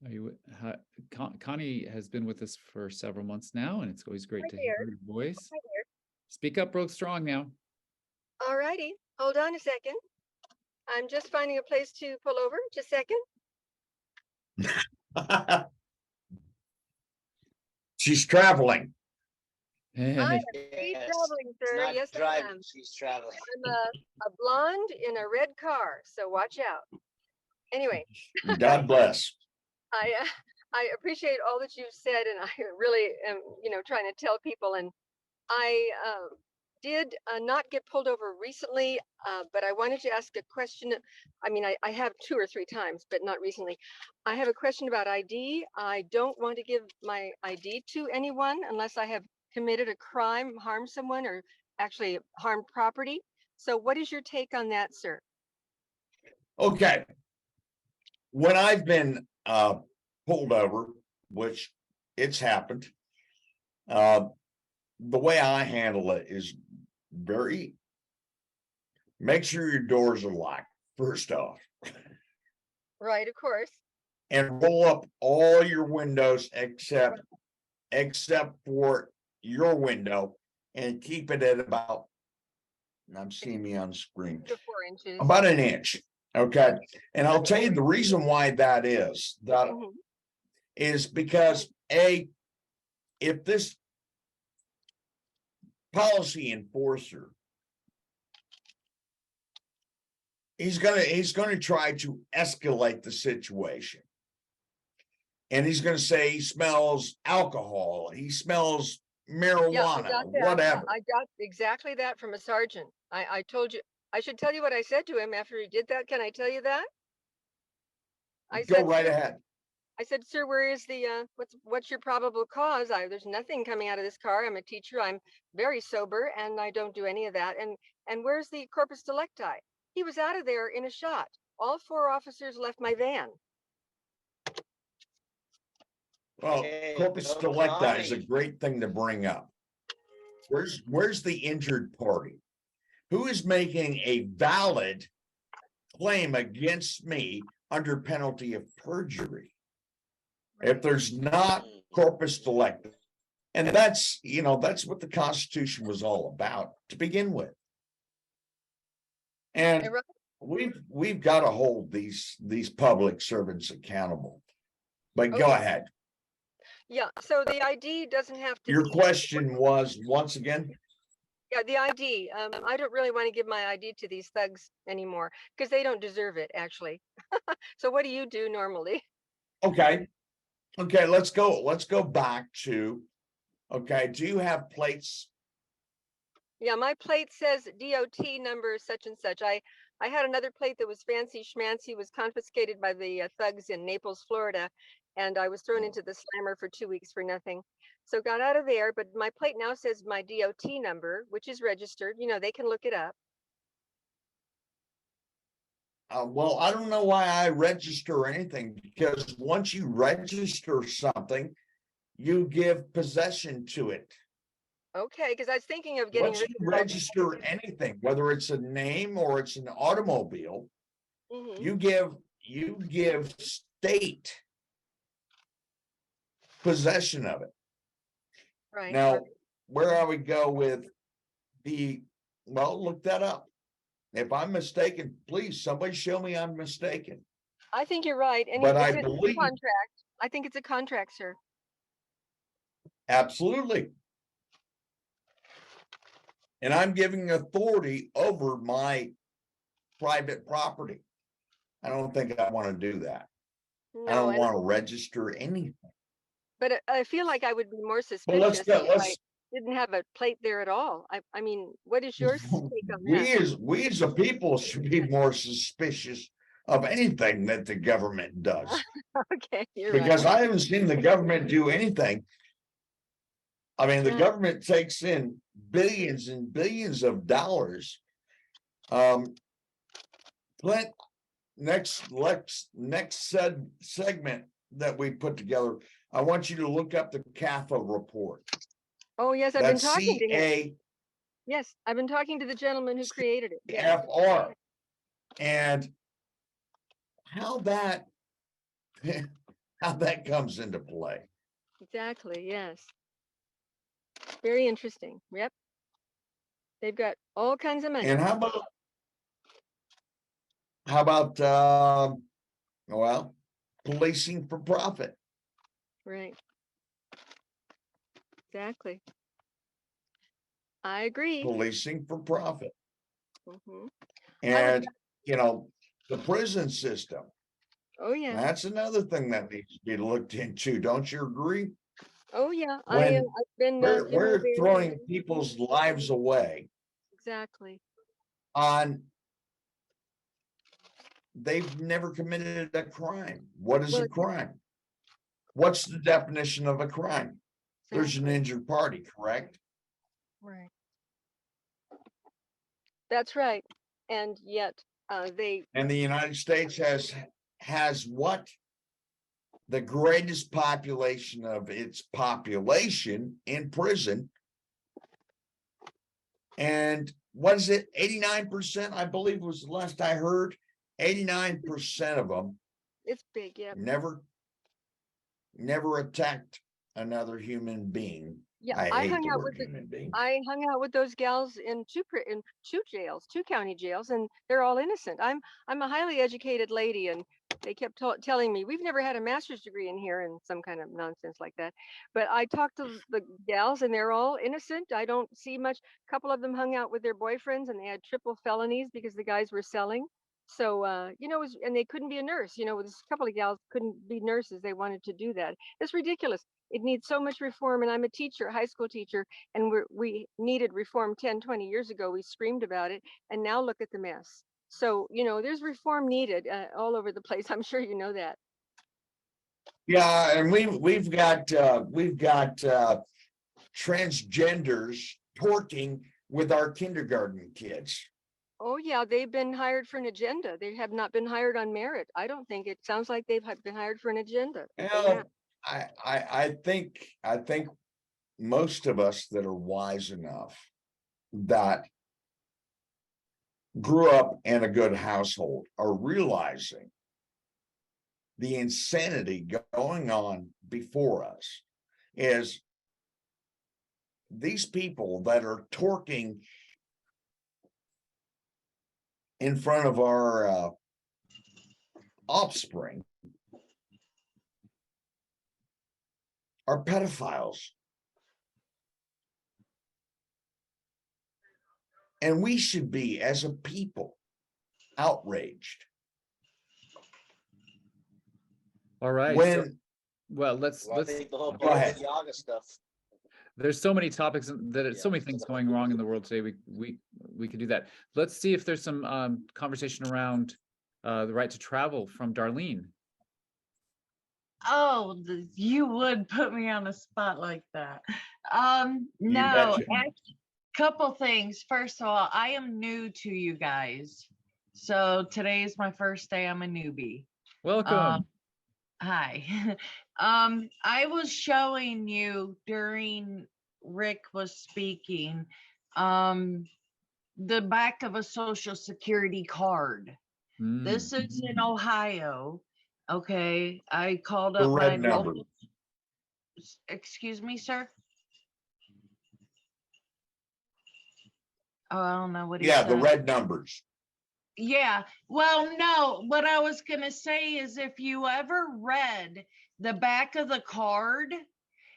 Are you, Connie has been with us for several months now, and it's always great to hear your voice. Hi there. Speak up real strong now. All righty, hold on a second. I'm just finding a place to pull over. Just a second. She's traveling. I am Yes, traveling, it's sir. not Yes, I driving, am. she's traveling. I'm a blonde in a red car, so watch out. Anyway, God bless. I appreciate all that you've said, and I really am, trying to tell people. And I did not get pulled over recently, but I wanted to ask a question. I mean, I have 2 or 3 times, but not recently. I have a question about ID. I don't want to give my ID to anyone unless I have committed a crime, harmed someone, or actually harmed property. So what is your take on that, sir? Okay. When I've been pulled over, which it's happened, the way I handle it is make sure your doors are locked, first off, Right, of course. and roll up all your windows except for your window, and keep it at about, I'm seeing me on screen, To 4 inches. about an inch. Okay. And I'll tell you the reason why that is. Mhm. Is because if this policy enforcer, he's gonna try to escalate the situation. And he's gonna say he smells alcohol, he smells marijuana, whatever. I got exactly that from a sergeant. I told you, I should tell you what I said to him after he did that. Can I tell you that? Go right ahead. I said, sir, where is the, what's your probable cause? There's nothing coming out of this car. I'm a teacher. I'm very sober and I don't do any of that. And where's the corpus delicti? He was out of there in a shot. All 4 officers left my van. Well, Okay, corpus go delicti is a Connie. great thing to bring up. Where's the injured party? Who is making a valid claim against me under penalty of perjury? If there's not corpus delicti, and that's what the Constitution was all about to begin with. And we've got to hold these public servants accountable. But go ahead. Yeah, so the ID doesn't have to. Your question was, once again? Yeah, the ID. I don't really want to give my ID to these thugs anymore because they don't deserve it, actually. So what do you do normally? Okay, let's go back to, do you have plates? Yeah, my plate says DOT number such and such. I had another plate that was fancy schmancy, was confiscated by the thugs in Naples, Florida, and I was thrown into the slammer for 2 weeks for nothing. So got out of there, but my plate now says my DOT number, which is registered. They can look it up. Well, I don't know why I register anything, because once you register something, you give possession to it. Okay, because I was thinking of getting Once you register anything, whether it's a name or it's an automobile, you give state possession of it. Right. Now, where I would go with look that up. If I'm mistaken, please, somebody show me I'm mistaken. I think you're right. And But I it's a believe- contract. I think it's a contract, sir. Absolutely. And I'm giving authority over my private property. I don't think I want to do that. I No, don't want to register anything. but I feel like I would be more Well, suspicious if I didn't have a plate there at all. I mean, what is your take on that? we as a people should be more suspicious of anything that the government does. Okay, you're Because right. I haven't seen the government do anything. I mean, the government takes in billions and billions of dollars. Clint, segment that we put together, I want you to look up the CAFA report. Oh, yes, I've been That's talking to him. CAFR. Yes, I've been talking to the gentleman who created it. Yes. And how that comes into play. Exactly, yes. Very interesting. Yep. They've got all kinds of money. And how about well, policing for profit? Right. Exactly. I agree. Policing for profit. Mhm. And, you know, the prison system. Oh, yeah. That's another thing that needs to be looked into. Don't you agree? Oh, yeah. When I've been we're throwing people's lives away Exactly. on they've never committed a crime. What is a crime? What's the definition of a crime? There's an injured party, correct? Right. That's right. And yet and the United States has what? The greatest population of its population in prison. And what is it? 89%, I believe was the last I heard. 89% of them. It's big, yeah. Never attacked another human being. Yeah, I hate the word human being. I hung out with those gals in two jails, two county jails, and they're all innocent. I'm a highly educated lady, and they kept telling me we've never had a master's degree in here and some kind of nonsense like that. But I talked to the gals, and they're all innocent. I don't see much. A couple of them hung out with their boyfriends, and they had triple felonies because the guys were selling. So you know, and they couldn't be a nurse. You know, this couple of gals couldn't be nurses. They wanted to do that. It's ridiculous. It needs so much reform, and I'm a teacher, a high school teacher, and we needed reform 10, 20 years ago. We screamed about it, and now look at the mess. So, you know, there's reform needed all over the place. I'm sure you know that. Yeah, and we've got transgenders torting with our kindergarten kids. Oh yeah, they've been hired for an agenda. They have not been hired on merit. I don't think it sounds like they've been hired for an agenda. Well, I think most of us that are wise enough that grew up in a good household are realizing the insanity going on before us is these people that are torquing in front of our offspring are pedophiles. And we should be, as a people, outraged. All right. When, well, I think the whole go ahead. Yaga stuff. There's so many topics that so many things going wrong in the world today. We could do that. Let's see if there's some conversation around the right to travel from Darlene. Oh, you would put me on a spot like that. No, couple things. First of all, I am new to you guys. So today is my first day. I'm a newbie. Welcome. Hi. I was showing you during Rick was speaking, the back of a social security card. This is in Ohio. Okay. I called up my local. Excuse me, sir. Oh, I don't know what he said. The red numbers. Yeah. Well, no, what I was going to say is if you ever read the back of the card,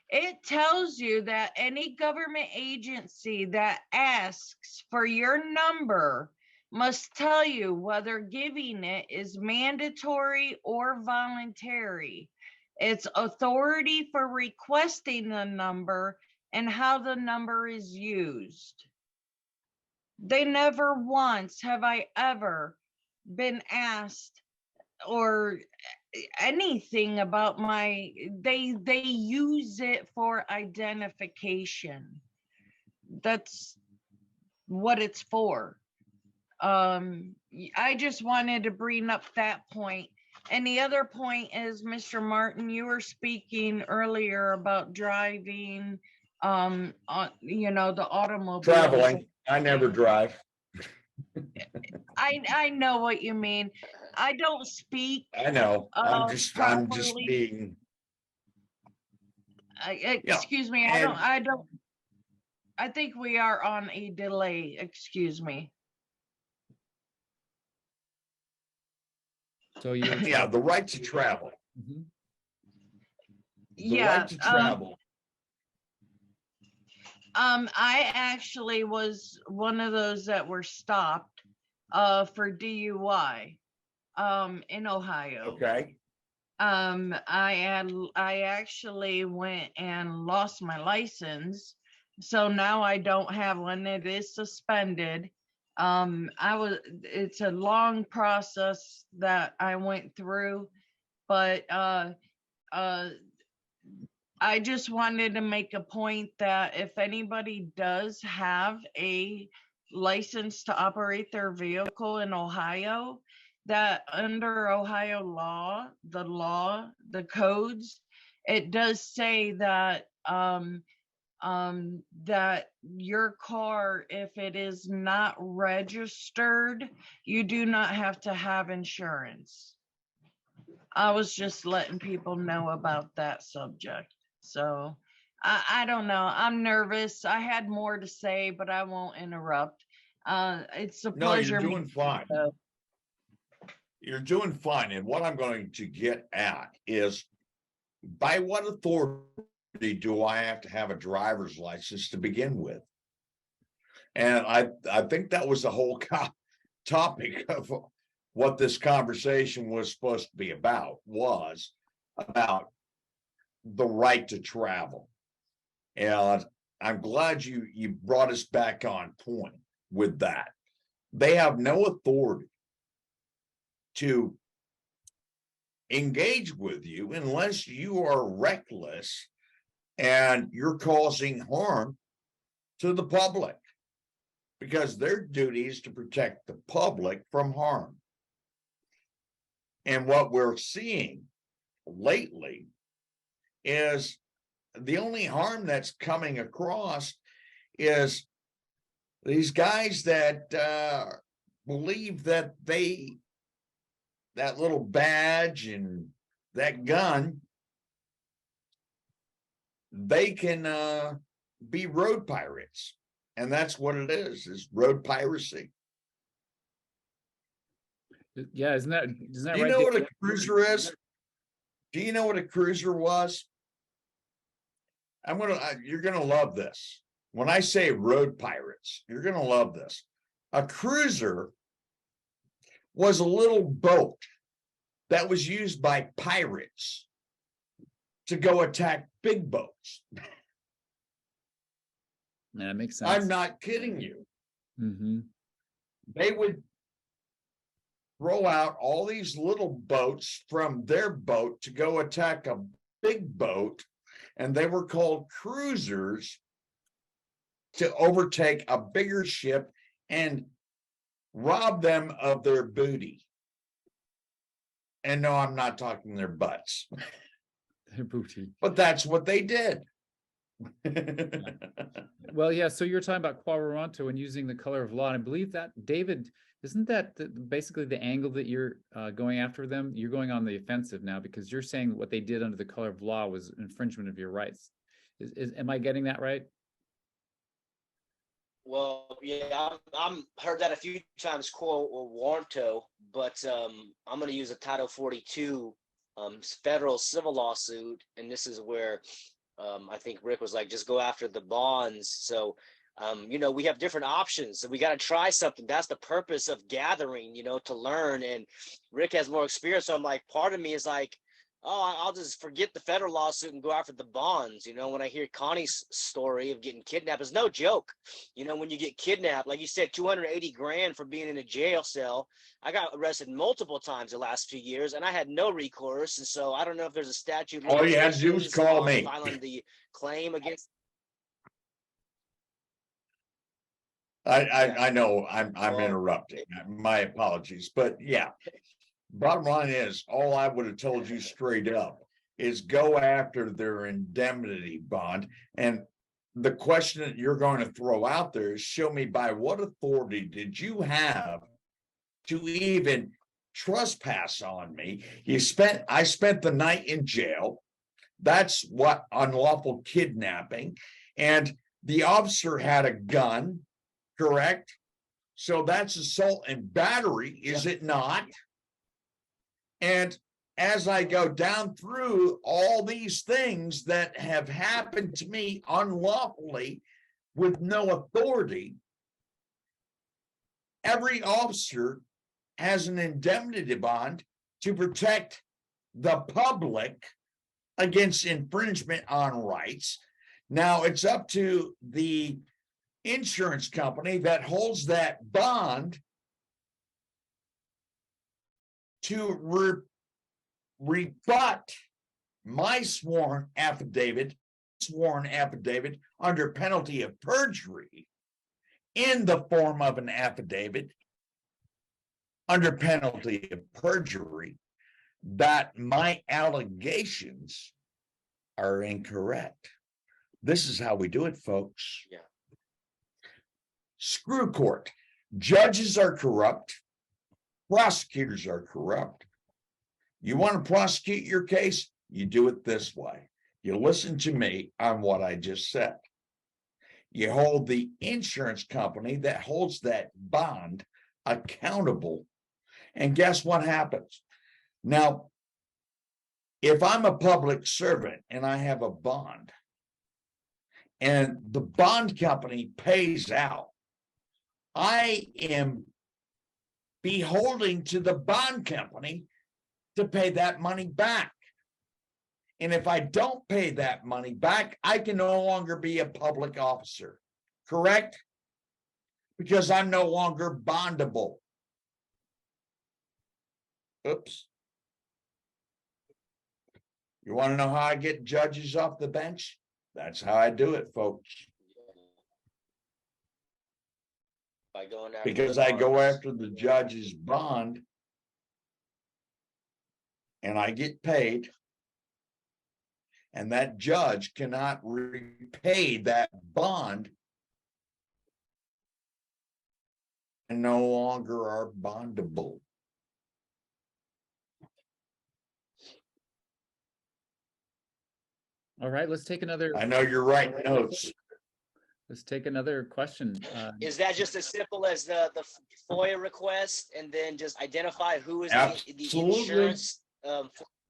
it tells you that any government agency that asks for your number must tell you whether giving it is mandatory or voluntary. Its authority for requesting the number and how the number is used. They never once have I ever been asked or anything about they use it for identification. That's what it's for. I just wanted to bring up that point. And the other point is, Mr. Martin, you were speaking earlier about driving, on, the automobile. Traveling, I never drive. I know what you mean. I don't speak. I know, I'm just properly. being, Excuse me, and- I think we are on a delay, excuse me. So you were. yeah, the right to travel. Mhm. The Yeah, right to travel. I actually was one of those that were stopped for DUI in Ohio. Okay, I actually went and lost my license, so now I don't have one. It is suspended. It's a long process that I went through, but I just wanted to make a point that if anybody does have a license to operate their vehicle in Ohio, that under Ohio law, the codes, it does say that that your car, if it is not registered, you do not have to have insurance. I was just letting people know about that subject. So I don't know. I'm nervous. I had more to say, but I won't interrupt. It's a no, you're pleasure. doing fine. So, You're doing fine. And what I'm going to get at is, by what authority do I have to have a driver's license to begin with? And I think that was the whole topic of what this conversation was supposed to be about, was about the right to travel. And I'm glad you brought us back on point with that. They have no authority to engage with you unless you are reckless and you're causing harm to the public, because their duty is to protect the public from harm. And what we're seeing lately is the only harm that's coming across is these guys that believe that that little badge and that gun, they can be road pirates. And that's what it is road piracy. Yeah, isn't that Do you right? know what a cruiser is? Do you know what a cruiser was? You're gonna love this. When I say road pirates, you're gonna love this. A cruiser was a little boat that was used by pirates to go attack big boats. Yeah, that makes sense. I'm not kidding you. Mm-hmm. They would throw out all these little boats from their boat to go attack a big boat, and they were called cruisers, to overtake a bigger ship and rob them of their booty. And no, I'm not talking their butts, Their booty. but that's what they did. Well, yeah. So you're talking about Quaranto and using the color of law. And I believe that, David, isn't that basically the angle that you're going after them? You're going on the offensive now because you're saying what they did under the color of law was infringement of your rights. Am I getting that right? Well, yeah, I'm heard that a few times, quote Warranto, but I'm going to use a Title 42 federal civil lawsuit, and this is where I think Rick was like, just go after the bonds. So, we have different options, so we got to try something. That's the purpose of gathering, to learn. And Rick has more experience, so I'm like, part of me is like, oh, I'll just forget the federal lawsuit and go after the bonds. When I hear Connie's story of getting kidnapped, it's no joke. When you get kidnapped, like you said, 280 grand for being in a jail cell. I got arrested multiple times the last few years, and I had no recourse. And so I don't know if there's a statute. All you had to do was call me. Filing the claim against. I know I'm Oh. interrupting. My apologies, but yeah. Bottom line is, all I would have told you straight up is go after their indemnity bond. And the question that you're going to throw out there is, show me by what authority did you have to even trespass on me? I spent the night in jail. That's what unlawful kidnapping. And the officer had a gun, correct? So that's assault and battery, is it not? And as I go down through all these things that have happened to me unlawfully with no authority, every officer has an indemnity bond to protect the public against infringement on rights. Now it's up to the insurance company that holds that bond to rebut my sworn affidavit under penalty of perjury in the form of an affidavit under penalty of perjury that my allegations are incorrect. This is how we do it, folks. Yeah. Screw court. Judges are corrupt. Prosecutors are corrupt. You want to prosecute your case? You do it this way. You listen to me on what I just said. You hold the insurance company that holds that bond accountable. And guess what happens? Now, if I'm a public servant and I have a bond and the bond company pays out, I am beholding to the bond company to pay that money back. And if I don't pay that money back, I can no longer be a public officer, correct? Because I'm no longer bondable. Oops. You want to know how I get judges off the bench? That's how I do it, folks. By going after Because the I go bonds. after the judge's bond and I get paid, and that judge cannot repay that bond and no longer are bondable. All right, let's take another. I know you're writing notes. Let's take another question. Is that just as simple as the FOIA request, and then just identify who is the Absolutely. insurance for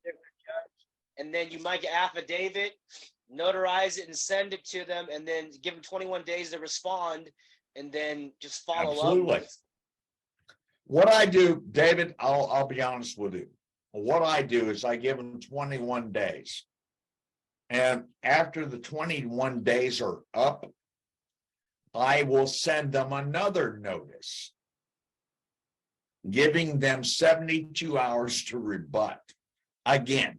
the judge, and then you might get affidavit, notarize it, and send it to them, and then give them 21 days to respond, and then just follow Absolutely. up. What I do, David, I'll be honest with you. What I do is I give them 21 days. And after the 21 days are up, I will send them another notice, giving them 72 hours to rebut again.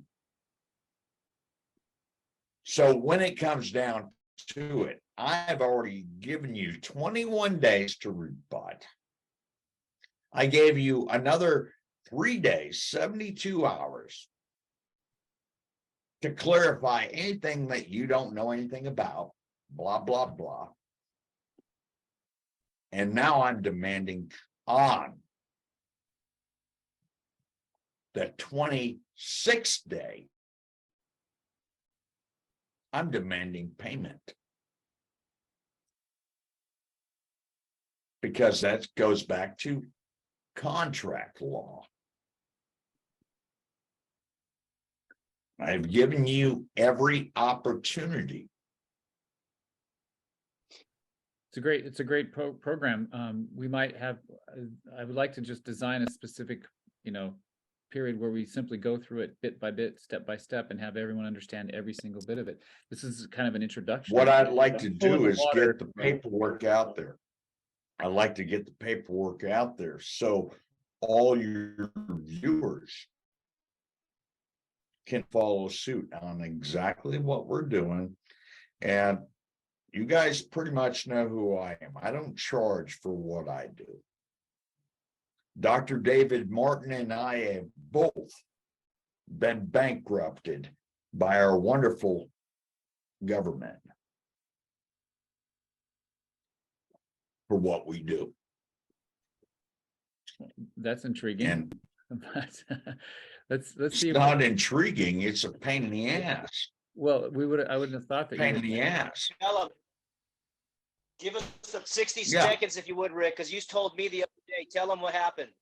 So when it comes down to it, I've already given you 21 days to rebut. I gave you another 3 days, 72 hours to clarify anything that you don't know anything about, blah, blah, blah. And now I'm demanding on the 26th day, I'm demanding payment. Because that goes back to contract law. I've given you every opportunity. It's a great program. We might have, I would like to just design a specific, period where we simply go through it bit by bit, step by step, and have everyone understand every single bit of it. This is kind of an introduction. What I'd like to do is water. get the paperwork out there. I'd like to get the paperwork out there so all your viewers can follow suit on exactly what we're doing. And You guys pretty much know who I am. I don't charge for what I do. Dr. David Martin and I have both been bankrupted by our wonderful government for what we do. That's intriguing. And But let's it's see. not intriguing. It's a pain in the ass. Well, I wouldn't have thought that you Pain would. in the ass. Tell 'em. Give us some 60 Yeah. seconds if you would, Rick, because you told me the other day. Tell them what happened.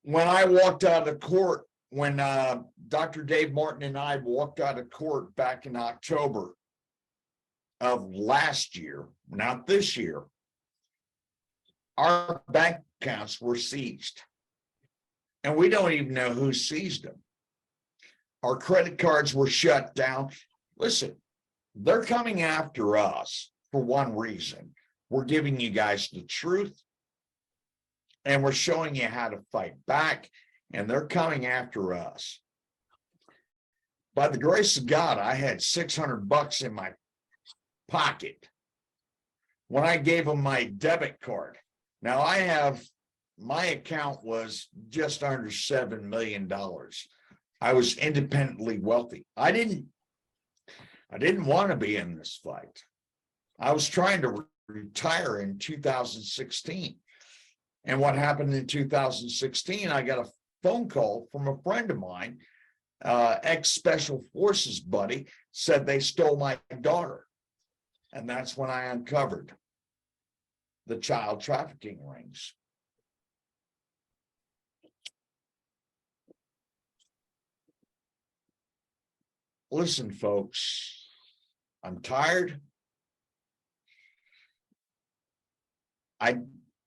When I walked out of court, when Dr. Dave Martin and I walked out of court back in October of last year, not this year, our bank accounts were seized. And we don't even know who seized them. Our credit cards were shut down. Listen, they're coming after us for one reason. We're giving you guys the truth, and we're showing you how to fight back, and they're coming after us. By the grace of God, I had $600 in my pocket when I gave them my debit card. Now my account was just under $7 million. I was independently wealthy. I didn't want to be in this fight. I was trying to retire in 2016. And what happened in 2016, I got a phone call from a friend of mine, ex-special forces buddy, said they stole my daughter. And that's when I uncovered the child trafficking rings. Listen, folks, I'm tired. I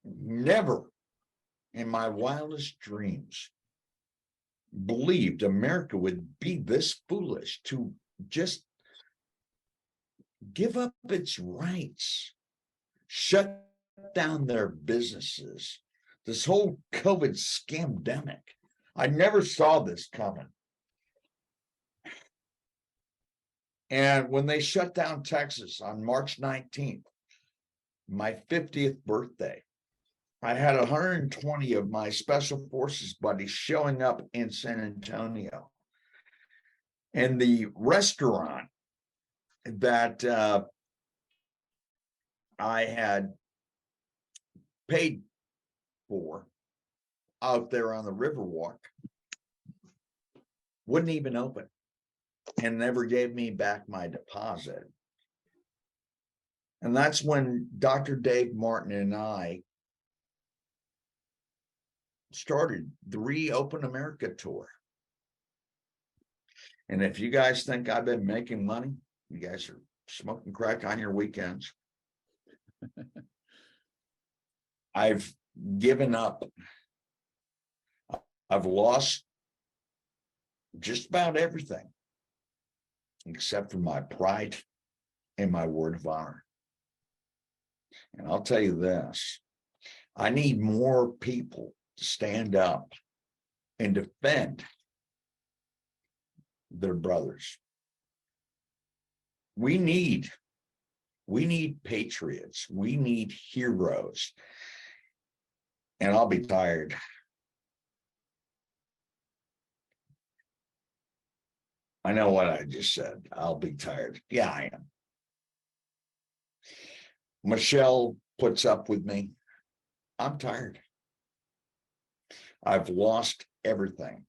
never in my wildest dreams believed America would be this foolish to just give up its rights, shut down their businesses. This whole COVID scamdemic. I never saw this coming. And when they shut down Texas on March 19th, my 50th birthday, I had 120 of my special forces buddies showing up in San Antonio. And the restaurant that I had paid for out there on the Riverwalk wouldn't even open and never gave me back my deposit. And that's when Dr. Dave Martin and I started the Reopen America tour. And if you guys think I've been making money, you guys are smoking crack on your weekends. I've given up. I've lost just about everything except for my pride and my word of honor. And I'll tell you this, I need more people to stand up and defend their brothers. We need patriots. We need heroes. And I'll be tired. I know what I just said. I'll be tired. Yeah, I am. Michelle puts up with me. I'm tired. I've lost everything.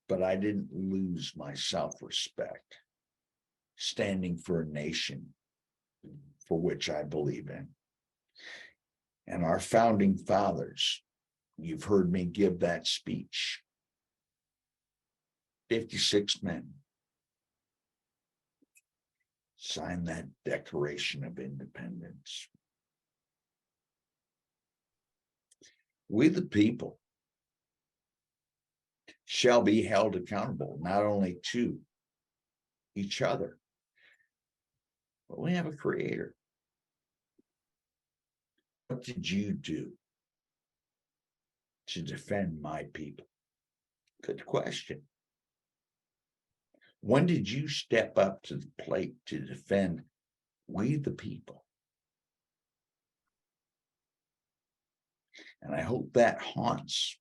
But I didn't lose my self-respect, standing for a nation for which I believe in. And our founding fathers, you've heard me give that speech. 56 men signed that Declaration of Independence. We the people shall be held accountable, not only to each other, but we have a creator. What did you do to defend my people? Good question. When did you step up to the plate to defend we the people? And I hope that haunts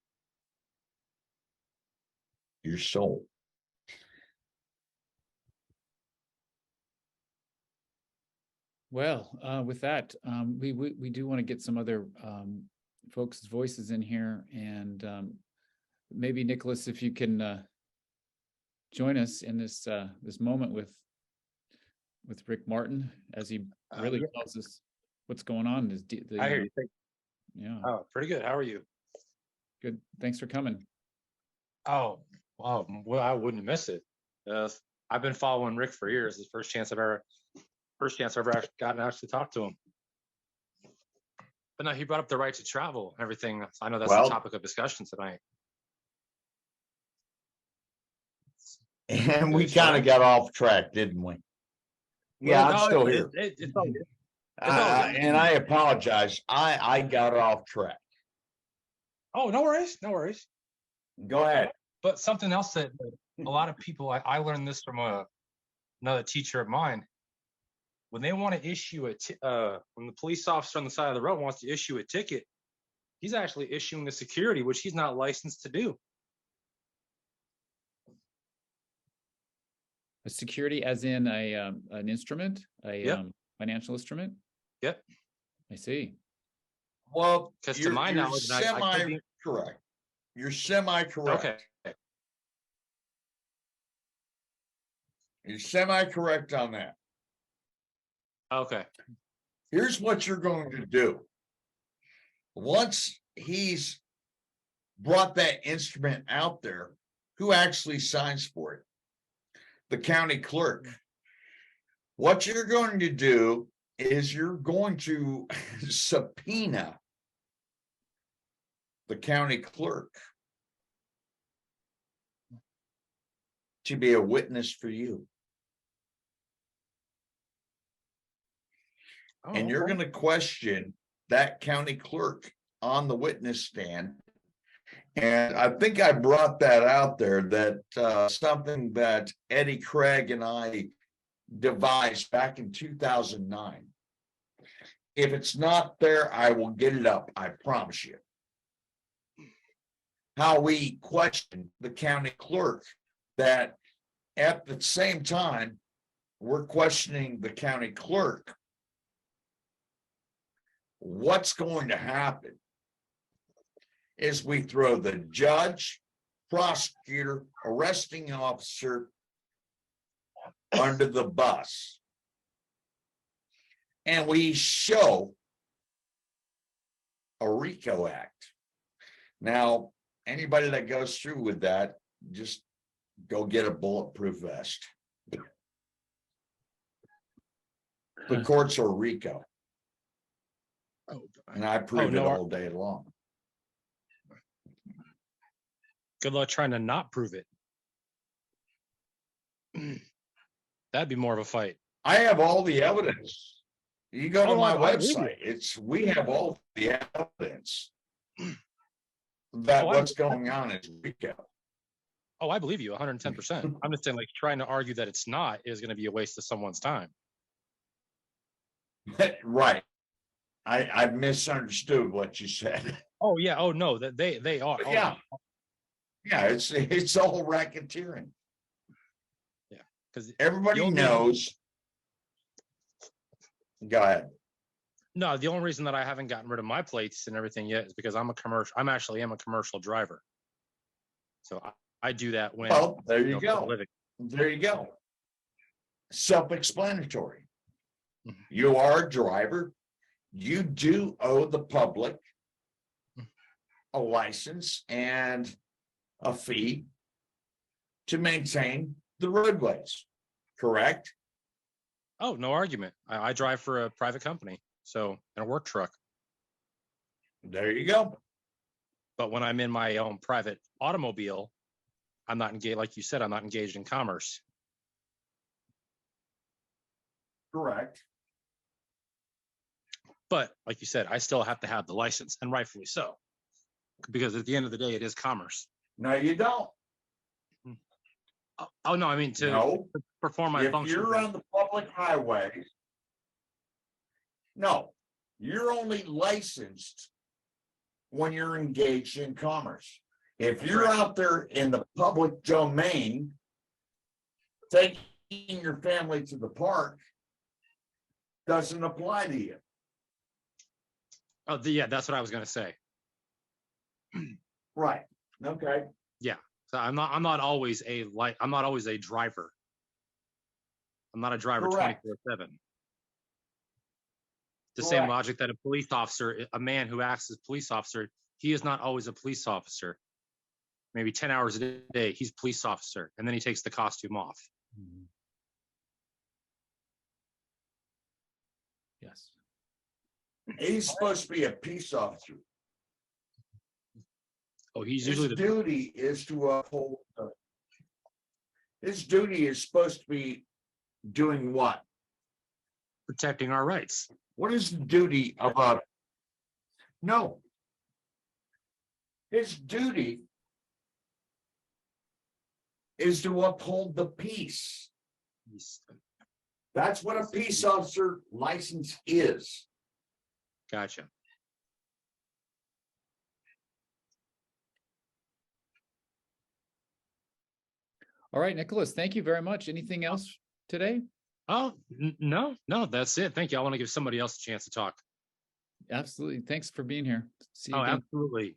your soul. Well, with that, we do want to get some other folks' voices in here, and maybe Nicholas, if you can join us in this this moment with Rick Martin as he really Yeah. tells us what's going on. I hear you. Yeah, Oh, pretty good. How are you? good. Thanks for coming. Oh, wow. Well, I wouldn't miss it. I've been following Rick for years. It's the first chance I've ever gotten to actually talk to him. But no, he brought up the right to travel and everything. I know that's Well- the topic of discussion tonight. And we kind of got off track, didn't we? Yeah, I'm No, still here. It's all good. It's all good. And I apologize. I got off track. Oh, no worries. No worries. Go ahead. But something else that a lot of people, I learned this from another teacher of mine. When they want to issue when the police officer on the side of the road wants to issue a ticket, he's actually issuing the security, which he's not licensed to do. A security, as in an instrument, a Yep. Financial instrument. Yep. I see. Well, Because to you're, my you're knowledge, and I could be- semi-correct. You're semi-correct. okay. You're semi-correct on that. Okay. Here's what you're going to do. Once he's brought that instrument out there, who actually signs for it? The county clerk. What you're going to do is you're going to subpoena the county clerk to be a witness for you. Oh, And you're okay. going to question that county clerk on the witness stand. And I think I brought that out there, that something that Eddie Craig and I devised back in 2009. If it's not there, I will get it up. I promise you. How we question the county clerk, that at the same time, we're questioning the county clerk. What's going to happen is we throw the judge, prosecutor, arresting officer under the bus. And we show a RICO Act. Now, anybody that goes through with that, just go get a bulletproof vest. The courts are RICO, Oh, and I prove no, it all day long. good luck trying to not prove it. That'd be more of a fight. I have all the evidence. You go to Oh, my I believe website. We have all the evidence that Oh, what's going on is RICO. Oh, I believe you 110%. I'm just saying, like, trying to argue that it's not is going to be a waste of someone's time. Right. I misunderstood what you said. Oh yeah. Oh no, that they are. But Oh, yeah. Yeah, it's all racketeering. because Everybody only- knows. Go ahead. no, the only reason that I haven't gotten rid of my plates and everything yet is because I'm a commercial driver. So I do that when Well, there you for a go. living. There you go. Self-explanatory. Mhm. You are a driver. You do owe the public a license and a fee to maintain the roadways, correct? Oh, no argument. I drive for a private company, so in a work truck. There you go. But when I'm in my own private automobile, I'm not engaged. Like you said, I'm not engaged in commerce. Correct. But like you said, I still have to have the license, and rightfully so, because at the end of the day, it is commerce. No, you don't. Oh, no, I mean to No, perform my if function. you're on the public highway, no, you're only licensed when you're engaged in commerce. If you're Correct. out there in the public domain, taking your family to the park doesn't apply to you. Oh, yeah, that's what I was gonna say. Right. Okay. So I'm not always a driver. I'm not a driver Correct. 24/7. The same Correct. logic that a police officer, a man who acts as a police officer, he is not always a police officer. Maybe 10 hours a day, he's a police officer, and then he takes the costume off. Mhm. Yes. He's supposed to be a peace officer. Oh, he's His usually the duty is to uphold. His duty is supposed to be doing what? protecting our rights. What is the duty of a? No. His duty is to uphold the peace. That's what a peace officer license is. Gotcha. All right, Nicholas, thank you very much. Anything else today? Oh, no, that's it. Thank you. I want to give somebody else a chance to talk. Absolutely. Thanks for being here. See you Oh, again. absolutely.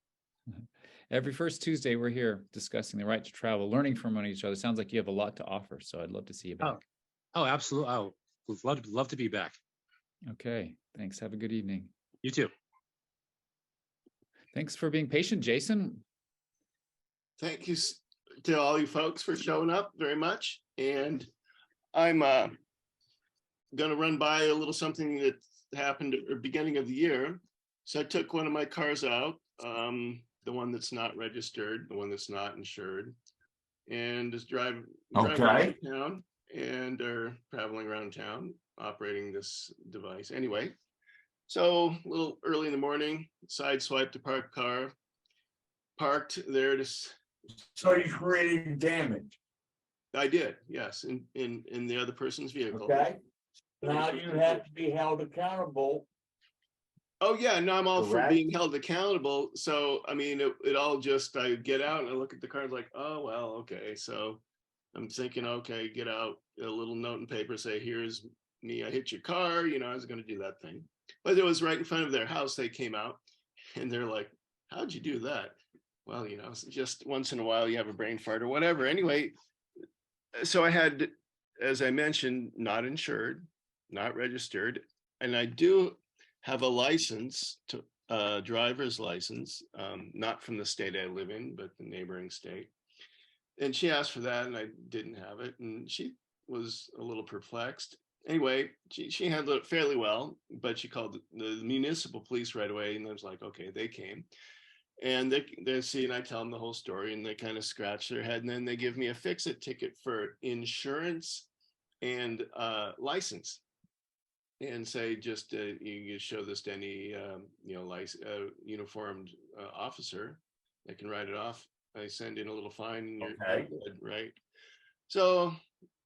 Every first Tuesday, we're here discussing the right to travel, learning from one each other. Sounds like you have a lot to offer, so I'd love to see you back. Oh, absolutely. Oh, would love to be back. Okay, thanks. Have a good evening. You too. Thanks for being patient, Jason. Thank you to all you folks for showing up very much. And I'm going to run by a little something that happened at the beginning of the year. So I took one of my cars out, the one that's not registered, the one that's not insured, and just driving around town and are traveling around town operating this device. Anyway, so a little early in the morning, sideswiped a parked car, parked there to. So you created damage. I did, yes, in the other person's vehicle. Okay. Now you have to be held accountable. Oh yeah, no, I'm all Correct. for being held accountable. So I mean, it all just, I get out and I look at the car, and like, oh well, okay. So I'm thinking, okay, get out a little note and paper, say, here's me, I hit your car. You know, I was going to do that thing, but it was right in front of their house. They came out and they're like, how'd you do that? Well, you know, just once in a while you have a brain fart or whatever. Anyway, so I had, as I mentioned, not insured, not registered, and I do have a license, to driver's license, not from the state I live in, but the neighboring state. And she asked for that, and I didn't have it, and she was a little perplexed. Anyway, she handled it fairly well, but she called the municipal police right away, and I was like, okay, they came. And they see, and I tell them the whole story, and they kind of scratch their head, and then they give me a fix-it ticket for insurance and license, and say, just you show this to any uniformed officer, they can write it off. I send in a little fine, and you're good, right? So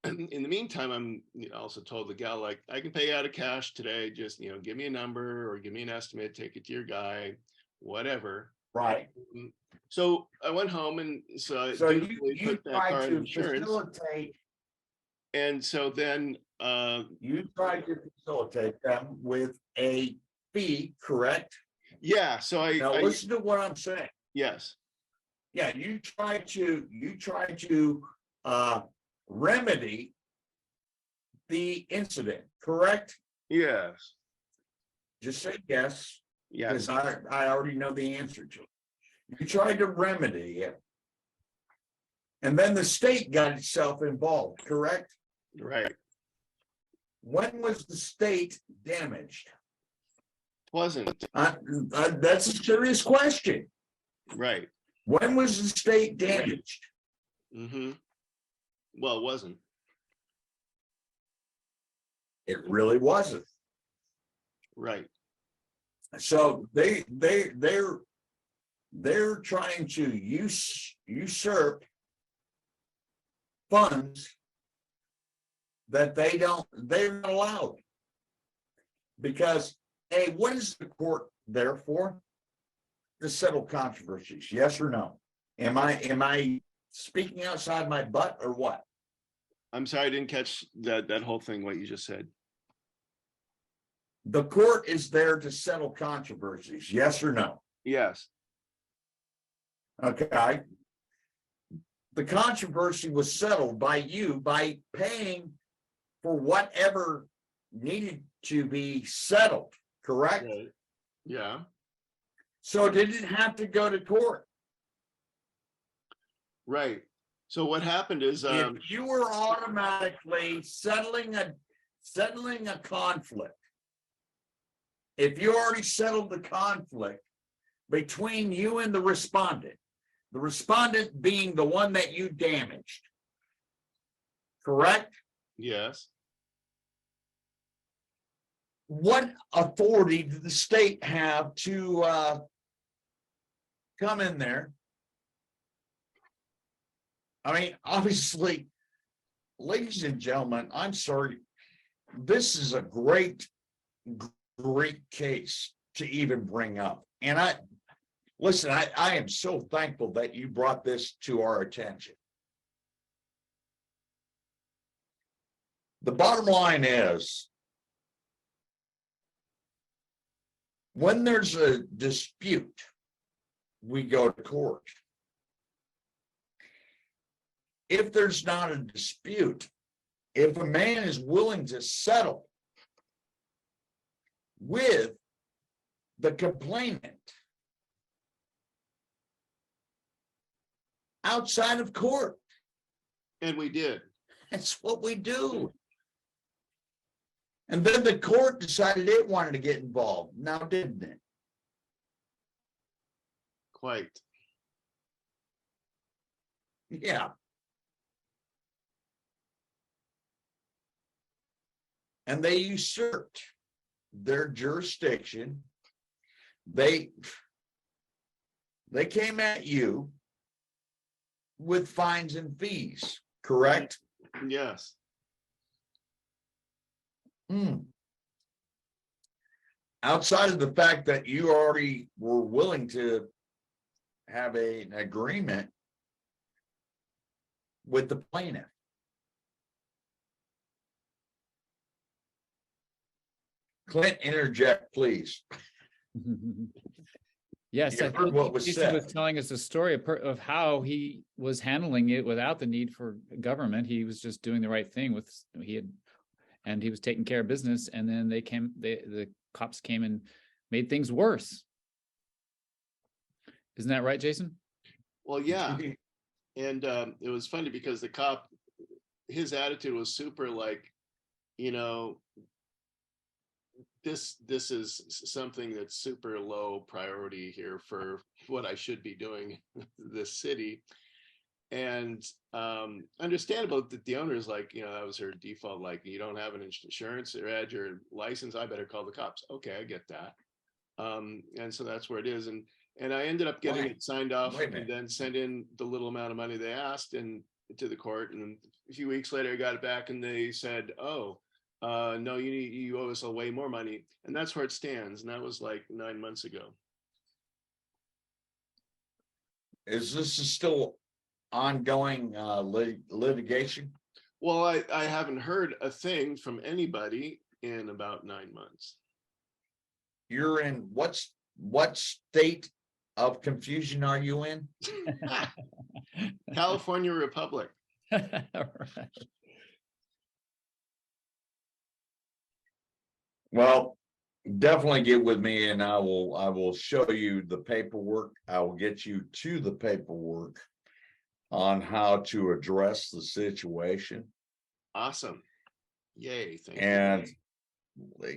in the meantime, I'm also told the gal, like, I can pay you out of cash today. Just, give me a number or give me an estimate, take it to your guy, whatever. Right. So I went home, and so you put that car tried in to insurance. facilitate. And so then You tried to facilitate them with a fee, correct? yeah, so Now I listen to what I'm saying. yes. Yeah, you try to remedy the incident, correct? Yes. Just say yes, Yes. because I already know the answer to it. You tried to remedy it. And then the state got itself involved, correct? Right. When was the state damaged? Wasn't. That's a serious question. Right. When was the state damaged? Mm-hmm. Well, it wasn't. It really wasn't. Right. So they're trying to usurp funds that they're not allowed. Because, hey, what is the court there for? To settle controversies, yes or no? Am I speaking outside my butt or what? I'm sorry, I didn't catch that whole thing, what you just said. The court is there to settle controversies, yes or no? Yes. Okay. The controversy was settled by you by paying for whatever needed to be settled, correct? Right. Yeah. So it didn't have to go to court. Right. So what happened is, If you were automatically settling a conflict, if you already settled the conflict between you and the respondent being the one that you damaged, correct? yes. What authority did the state have to come in there? I mean, obviously, ladies and gentlemen, I'm sorry. This is a great case to even bring up. And I am so thankful that you brought this to our attention. The bottom line is, when there's a dispute, we go to court. If there's not a dispute, if a man is willing to settle with the complainant outside of court, And we did. that's what we do. And then the court decided it wanted to get involved. Now, didn't it? Quite. Yeah. And they usurped their jurisdiction. They came at you with fines and fees, correct? Yes. Outside of the fact that you already were willing to have an agreement with the plaintiff. Clint, interject, please. Yes, You I heard think what was Jason was said. telling us a story of how he was handling it without the need for government. He was just doing the right thing and he was taking care of business. And then the cops came and made things worse. Isn't that right, Jason? Well, yeah. And it was funny because the cop, his attitude was super like, you know, this is something that's super low priority here for what I should be doing in this city. And understandable that the owner is like, you know, that was her default, like, you don't have an insurance or add your license, I better call the cops. Okay, I get that. And so that's where it is. And I ended up getting it signed off and then sent in the little amount of money they asked and to the court. And a few weeks later, I got it back and they said, oh, no, you owe us a way more money. And that's where it stands. And that was like 9 months ago. Is this still ongoing litigation? Well, I haven't heard a thing from anybody in about 9 months. You're in what state of confusion are you in? California Republic. Right. Well, definitely get with me and I will show you the paperwork. I will get you to the paperwork on how to address the situation. Awesome. Yay. Thank And you.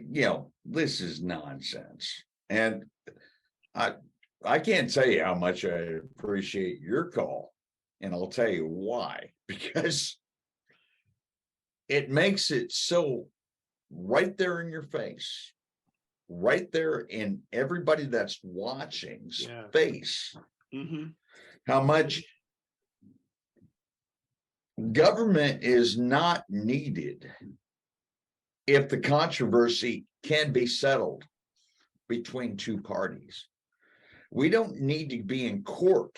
you know, this is nonsense. And I can't tell you how much I appreciate your call. And I'll tell you why. Because it makes it so right there in your face, right there in everybody that's watching's face, how much Government is not needed if the controversy can be settled between two parties. We don't need to be in court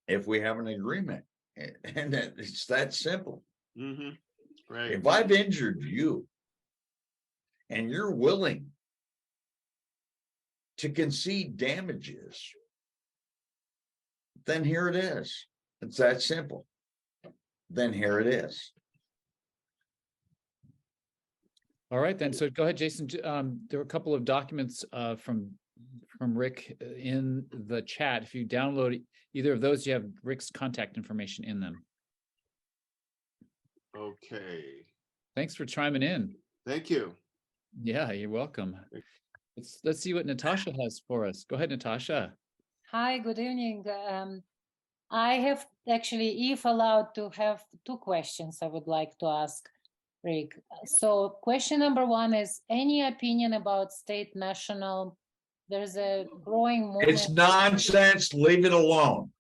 if we have an agreement. And it's that simple. Mm-hmm. Right. If I've injured you and you're willing to concede damages, then here it is. It's that simple. Then here it is. All right, then. So go ahead, Jason. There were a couple of documents from Rick in the chat. If you download either of those, you have Rick's contact information in them. Okay. Thanks for chiming in. Thank you. Yeah, you're welcome. Let's see what Natasha has for us. Go ahead, Natasha. Hi, good evening. I have actually, if allowed, to have two questions I would like to ask Rick. So question number one is, any opinion about state national? There's a growing movement. It's nonsense. Leave it alone.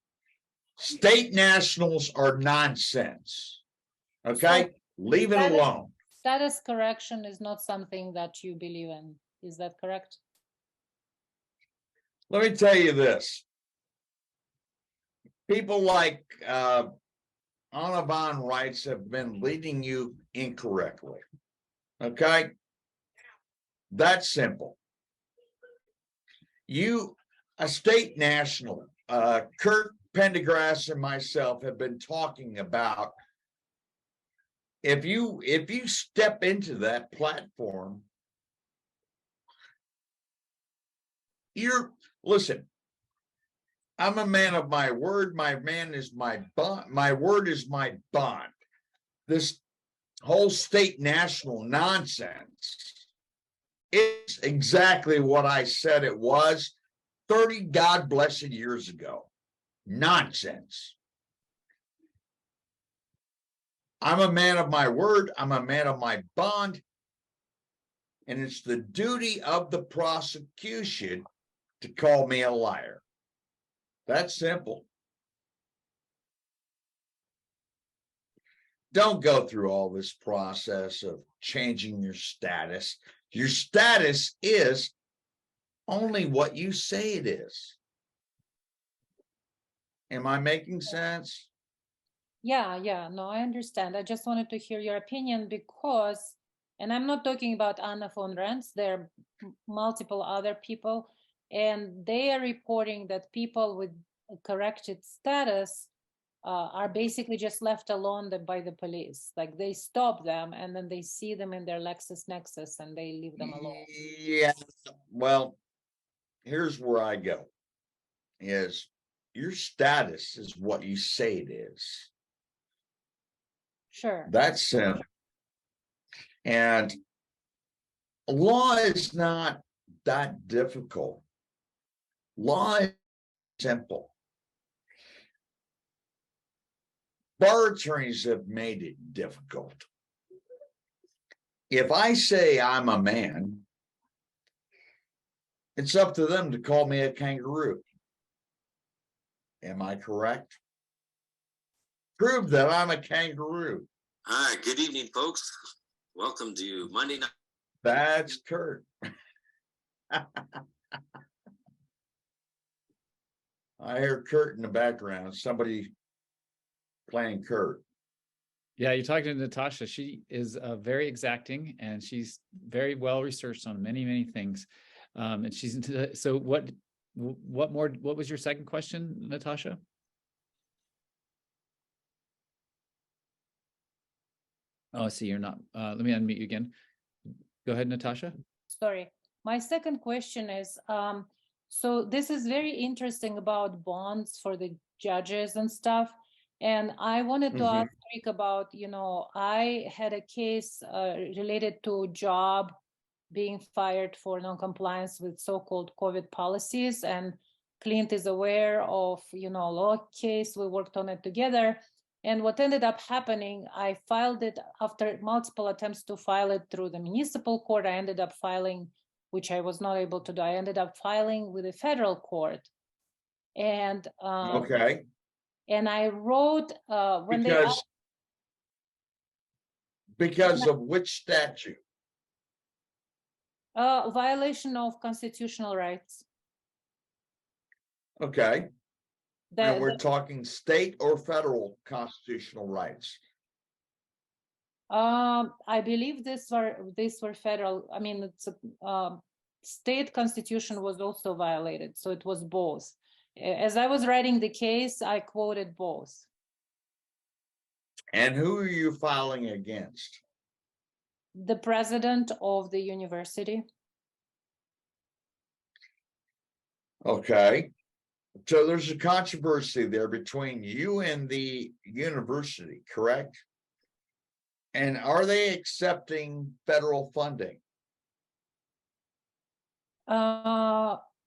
State nationals are nonsense. Okay? So leave it alone. Status correction is not something that you believe in. Is that correct? Let me tell you this. People like Anna von Reitz have been leading you incorrectly. Okay? That's simple. You, a state national, Kurt Pendergrass and myself have been talking about if you step into that platform, listen, I'm a man of my word. My man is my bond. My word is my bond. This whole state national nonsense is exactly what I said it was 30 God blessed years ago. Nonsense. I'm a man of my word. I'm a man of my bond. And it's the duty of the prosecution to call me a liar. That's simple. Don't go through all this process of changing your status. Your status is only what you say it is. Am I making sense? Yeah, no, I understand. I just wanted to hear your opinion because, and I'm not talking about Anna von Rentz, there are multiple other people, and they are reporting that people with corrected status are basically just left alone by the police. Like they stop them and then they see them in their LexisNexis and they leave them alone. Yeah, well, here's where I go, is your status is what you say it is. Sure. That's simple. And law is not that difficult. Law is simple. Bar attorneys have made it difficult. If I say I'm a man, it's up to them to call me a kangaroo. Am I correct? Prove that I'm a kangaroo. Hi, good evening, folks. Welcome to Monday Night. That's Kurt. I hear Kurt in the background. Somebody playing Kurt. Yeah, you're talking to Natasha. She is very exacting and she's very well researched on many, many things. And she's into, so what was your second question, Natasha? Oh, I see you're not. Let me unmute you again. Go ahead, Natasha. Sorry. My second question is, so this is very interesting about bonds for the judges and stuff. And I wanted to ask Rick about, I had a case related to job being fired for non-compliance with so-called COVID policies. And Clint is aware of, law case. We worked on it together. And what ended up happening, I filed it after multiple attempts to file it through the municipal court. I ended up filing, which I was not able to do. I ended up filing with the federal court. And Okay. And I wrote when they Because of which statute? violation of constitutional rights. Okay, The- and we're talking state or federal constitutional rights. I believe these were federal. I mean, it's state constitution was also violated, so it was both. As I was writing the case, I quoted both. And who are you filing against? The president of the university. Okay, so there's a controversy there between you and the university, correct? And are they accepting federal funding?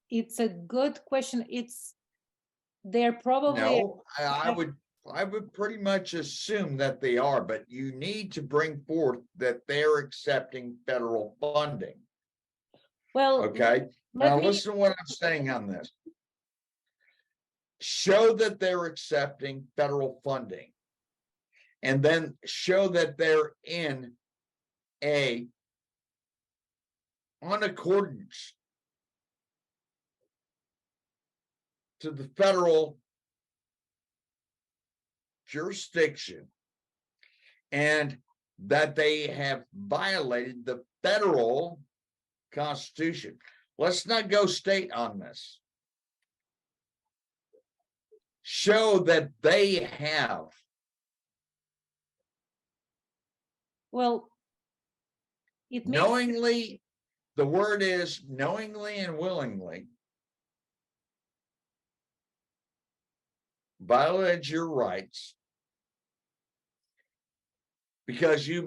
It's a good question. They're probably No, I would pretty much assume that they are, but you need to bring forth that they're accepting federal funding. well. Okay, now listen to what I'm saying on this. Show that they're accepting federal funding. And then show that they're in accordance to the federal jurisdiction, and that they have violated the federal constitution. Let's not go state on this. Show that they have. Well, it makes Knowingly, the word is knowingly and willingly violated your rights because you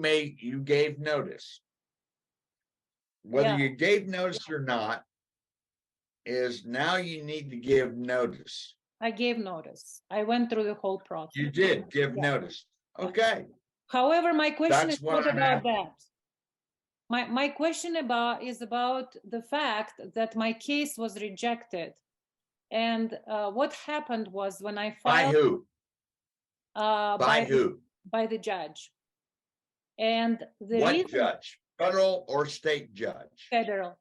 gave notice. Whether Yeah. you gave notice or not is now you need to give notice. I gave notice. I went through the whole process. You did give Yeah. notice. Okay. However, my question That's is what not I'm about asking. that. My question is about the fact that my case was rejected. And what happened was when I By filed who? by Who? by the judge. And the What reason judge? Federal or state judge? federal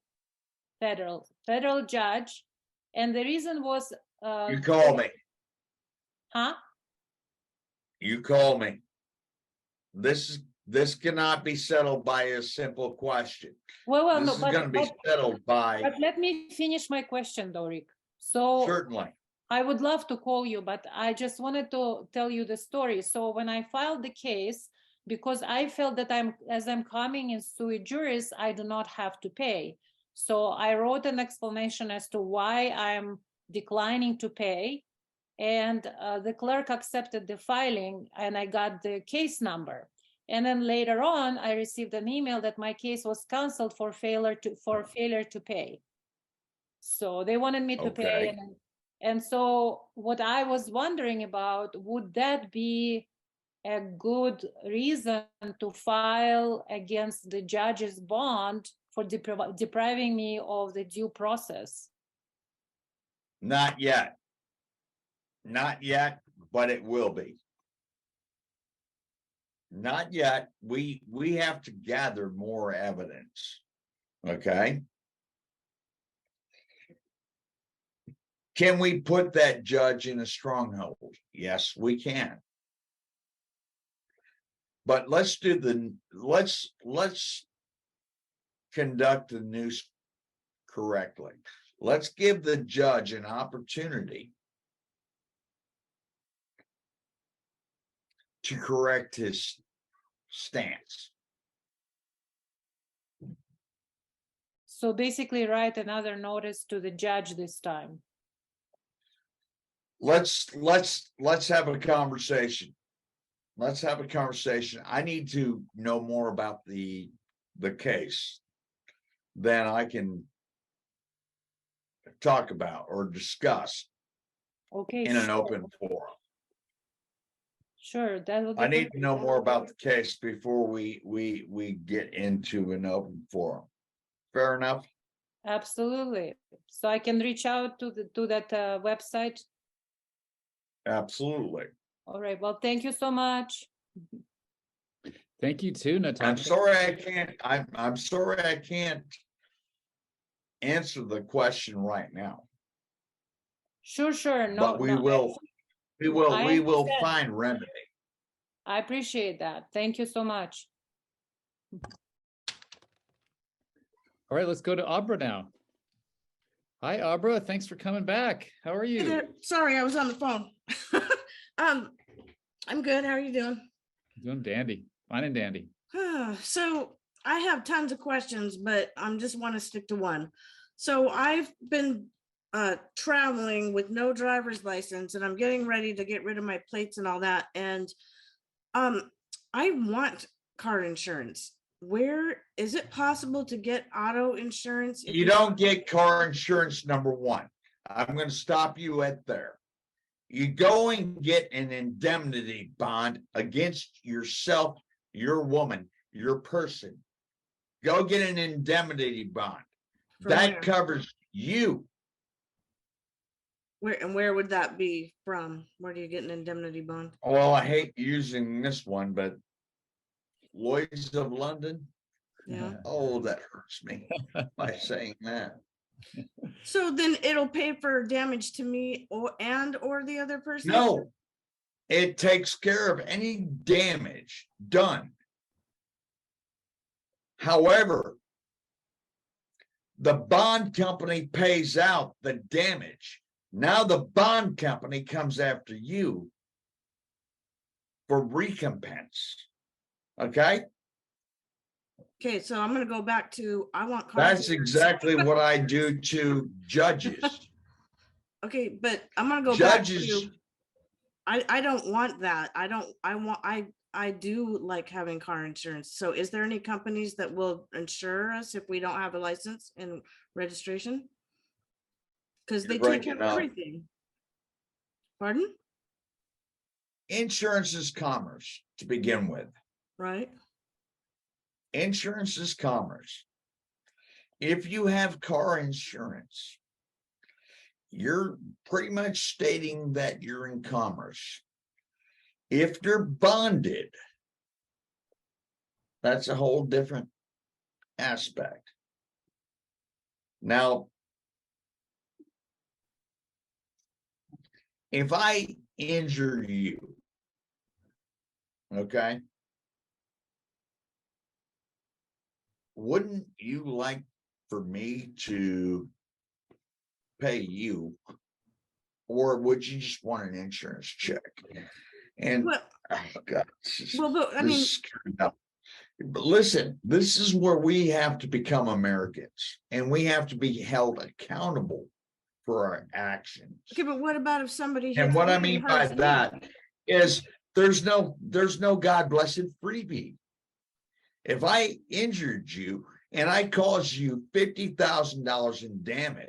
judge. And the reason was You call me. huh? You call me. This cannot be settled by a simple question. Well, This no, is going to be settled by but let me finish my question, though, Rick. So certainly. I would love to call you, but I just wanted to tell you the story. So when I filed the case, because I felt that as I'm coming in sui juris, I do not have to pay. So I wrote an explanation as to why I'm declining to pay. And the clerk accepted the filing and I got the case number. And then later on, I received an email that my case was canceled for failure to pay. So they wanted me to pay. Okay. And so what I was wondering about, would that be a good reason to file against the judge's bond for depriving me of the due process? Not yet. Not yet, but it will be. Not yet. We have to gather more evidence. Okay. Can we put that judge in a stronghold? Yes, we can. But let's conduct the news correctly. Let's give the judge an opportunity to correct his stance. So basically write another notice to the judge this time. Let's have a conversation. Let's have a conversation. I need to know more about the case than I can talk about or discuss Okay. in an sure. open forum. Sure, that would be I need to great. know more about the case before we get into an open forum. Fair enough? Absolutely. So I can reach out to that website. Absolutely. All right. Well, thank you so much. Thank you too, I'm Natasha. sorry I can't, I'm sorry I can't answer the question right now, Sure, sure. No, but we no, will I understand. find remedy. I appreciate that. Thank you so much. All right, let's go to Abra now. Hi, Abra. Thanks for coming back. How are Hey you? there. Sorry, I was on the phone. I'm good. How are you doing? Doing dandy. Fine and dandy. So I have tons of questions, but I'm just want to stick to one. So I've been traveling with no driver's license, and I'm getting ready to get rid of my plates and all that. And I want car insurance. Where is it possible to get auto insurance? if You don't get car insurance, number one. I'm going to stop you at there. You go and get an indemnity bond against yourself, your woman, your person. Go get an indemnity bond. From That where? covers you. Where would that be from? Where do you get an indemnity bond? Well, I hate using this one, but Lloyd's of London. Yeah. Oh, that hurts me by saying that. So then it'll pay for damage to me or the other person? No, it takes care of any damage done. However, the bond company pays out the damage. Now the bond company comes after you for recompense. Okay? Okay, so I'm gonna go back to, I want. car That's insurance. exactly what I do to judges. Okay, but I'm gonna go back Judges, to, I don't want that. I do like having car insurance. So is there any companies that will insure us if we don't have a license and registration? Because You're they take care breaking of up. everything. Pardon? insurance is commerce to begin with. Right? Insurance is commerce. If you have car insurance, you're pretty much stating that you're in commerce. If you're bonded, that's a whole different aspect. Now, if I injure you, okay, wouldn't you like for me to pay you, or would you just want an insurance check? And Well, oh God, but I mean, but listen, this is where we have to become Americans, and we have to be held accountable for our actions. okay, but what about if somebody hits And what I me mean and by hurts me? that is there's no God blessed freebie. If I injured you and I caused you $50,000 in damage,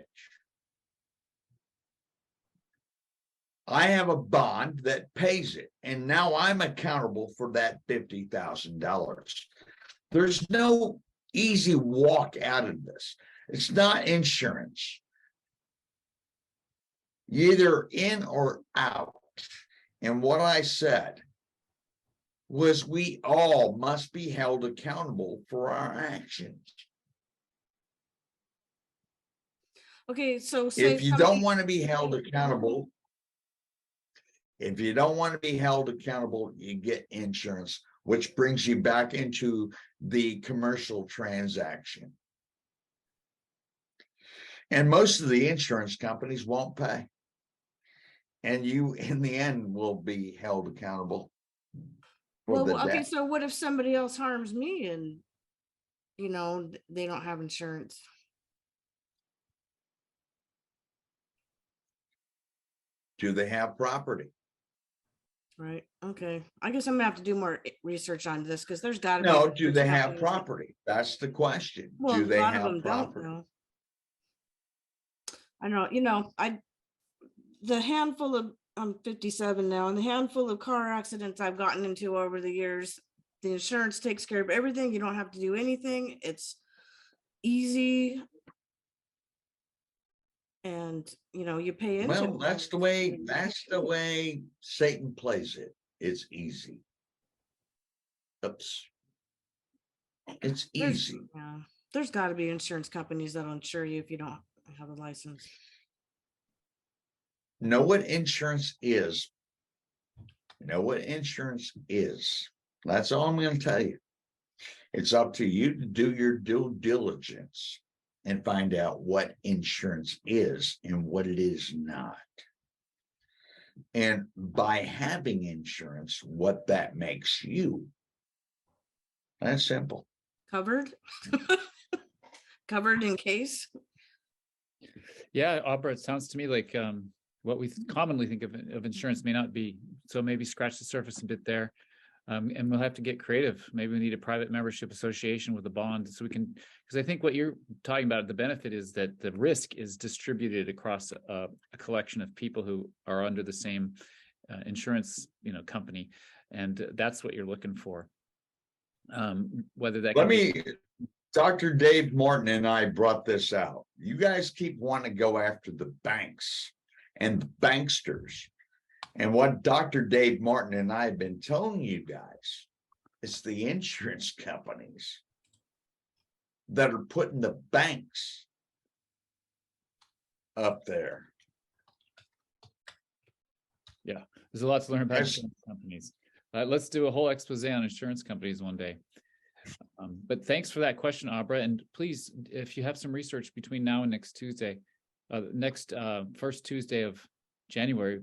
I have a bond that pays it, and now I'm accountable for that $50,000. There's no easy walk out of this. It's not insurance. You're either in or out. And what I said was we all must be held accountable for our actions. Okay, so say If you don't want to be held accountable, you get insurance, which brings you back into the commercial transaction. And most of the insurance companies won't pay. And you, in the end, will be held accountable for the okay, debt. so what if somebody else harms me and, they don't have insurance? Do they have property? Right, okay. I guess I'm gonna have to do more research on this because there's gotta be. No, do they insurance have companies that- property? That's the question. Well, Do a they lot of have them don't property? know. I know, the handful of, I'm 57 now, and the handful of car accidents I've gotten into over the years, the insurance takes care of everything. You don't have to do anything. It's easy. and you pay into Well, it. that's the way Satan plays it. It's easy. Oops. It's There's- easy. Yeah, there's got to be insurance companies that'll insure you if you don't have a license. Know what insurance is. Know what insurance is. That's all I'm going to tell you. It's up to you to do your due diligence and find out what insurance is and what it is not. And by having insurance, what that makes you. That's simple. Covered? Covered in case? Yeah, Abra, it sounds to me like what we commonly think of insurance may not be. So maybe scratch the surface a bit there. And we'll have to get creative. Maybe we need a private membership association with a bond so we can, because I think what you're talking about, the benefit is that the risk is distributed across a collection of people who are under the same insurance, company. And that's what you're looking for. Whether that Let me, Dr. Dave Martin and I brought this out. You guys keep wanting to go after the banks and the banksters. And what Dr. Dave Martin and I have been telling you guys, it's the insurance companies that are putting the banks up there. Yeah, there's a lot to learn about Yes. insurance companies. Let's do a whole expose on insurance companies one day. But thanks for that question, Abra. And please, if you have some research between now and next Tuesday, first Tuesday of January,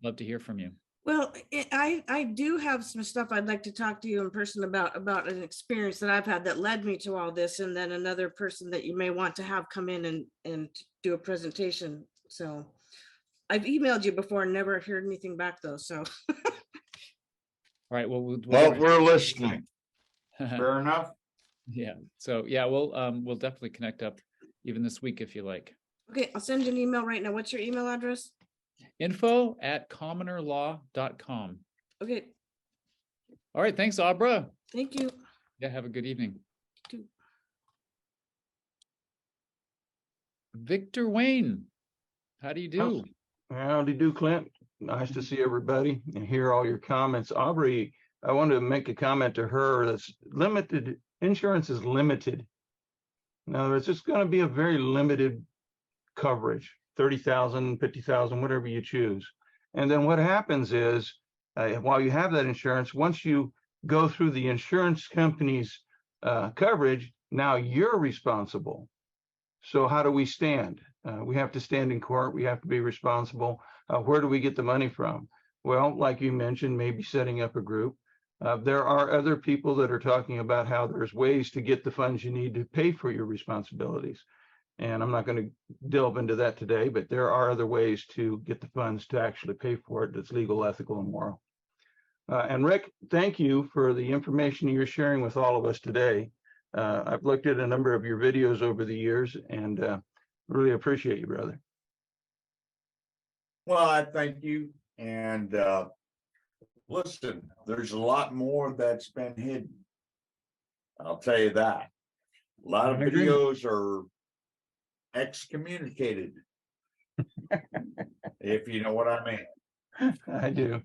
love to hear from you. Well, I do have some stuff I'd like to talk to you in person about an experience that I've had that led me to all this, and then another person that you may want to have come in and do a presentation. So I've emailed you before and never heard anything back though. So All right. Well, We're listening. Fair enough. Yeah. So yeah, we'll definitely connect up even this week if you like. okay, I'll send you an email right now. What's your email address? info@commonerlaw.com. Okay, All right. Thanks, Abra. thank you. Yeah. Have a good evening. Too. Victor Wayne, how do you do? Howdy do, Clint. Nice to see everybody and hear all your comments. Aubrey, I wanted to make a comment to her that's limited. Insurance is limited. In other words, it's going to be a very limited coverage, 30,000, 50,000, whatever you choose. And then what happens is, while you have that insurance, once you go through the insurance company's coverage, now you're responsible. So how do we stand? We have to stand in court. We have to be responsible. Where do we get the money from? Well, like you mentioned, maybe setting up a group. There are other people that are talking about how there's ways to get the funds you need to pay for your responsibilities. And I'm not going to delve into that today, but there are other ways to get the funds to actually pay for it that's legal, ethical, and moral. And Rick, thank you for the information you're sharing with all of us today. I've looked at a number of your videos over the years and really appreciate you, brother. Well, I thank you. And listen, there's a lot more that's been hidden. I'll tell you that. A lot of I agree. videos are excommunicated, if you know what I mean. I do.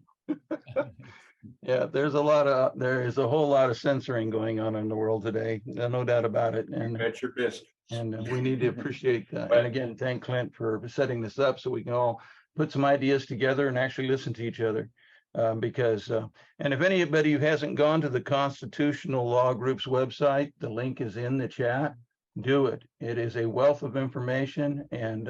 Yeah, there is a whole lot of censoring going on in the world today. No doubt about it. You bet your biscuits. And we need to appreciate that. But- And again, thank Clint for setting this up so we can all put some ideas together and actually listen to each other. And if anybody who hasn't gone to the Constitutional Law Group's website, the link is in the chat. Do it. It is a wealth of information. And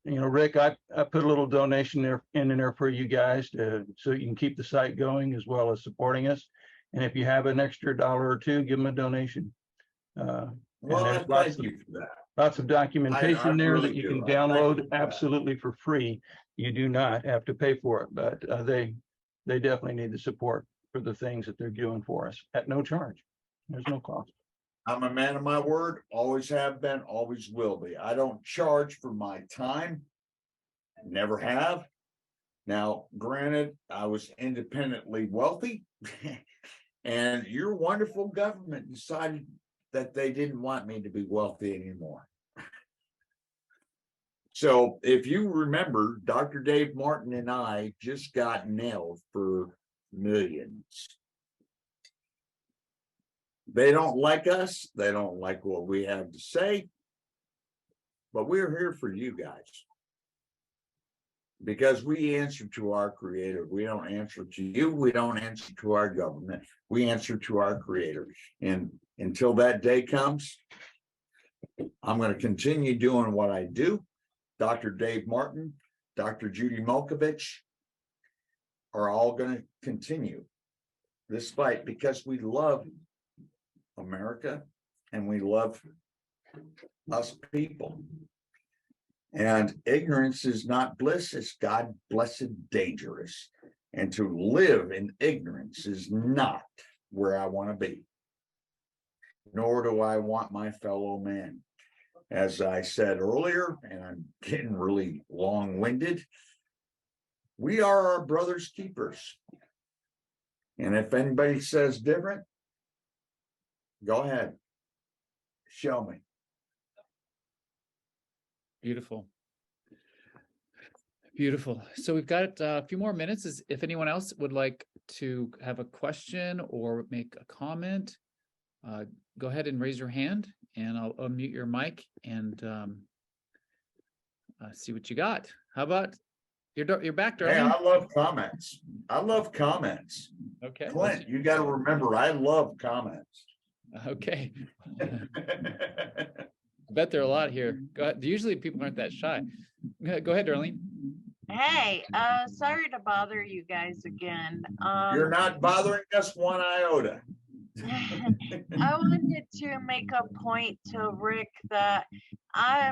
Rick, I put a little donation there in there for you guys so you can keep the site going as well as supporting us. And if you have an extra $1 or $2, give them a donation. Well, there's I thank you for that. Lots of documentation there really that you do. can I thank download you for that. absolutely for free. You do not have to pay for it, but they definitely need the support for the things that they're doing for us at no charge. There's no cost. I'm a man of my word, always have been, always will be. I don't charge for my time. Never have. Now, granted, I was independently wealthy and your wonderful government decided that they didn't want me to be wealthy anymore. So if you remember, Dr. Dave Martin and I just got nailed for millions. They don't like us. They don't like what we have to say. But we're here for you guys. Because we answer to our creator. We don't answer to you. We don't answer to our government. We answer to our creator. And until that day comes, I'm going to continue doing what I do. Dr. Dave Martin, Dr. Judy Molkovich are all going to continue this fight because we love America and we love us people. And ignorance is not bliss, it's God blessed dangerous. And to live in ignorance is not where I want to be, nor do I want my fellow man. As I said earlier, and I'm getting really long-winded, we are our brother's keepers. And if anybody says different, go ahead, show me. Beautiful. Beautiful. So we've got a few more minutes. If anyone else would like to have a question or make a comment, go ahead and raise your hand and I'll unmute your mic and see what you got. How about you're back, Darlene? Hey, I love comments. I love comments. Okay. Clint, you got to remember, I love comments. Okay. I bet there are a lot here. Go ahead. Usually people aren't that shy. Go ahead, Darlene. Hey, sorry to bother you guys again. You're not bothering us one iota. I wanted to make a point to Rick that I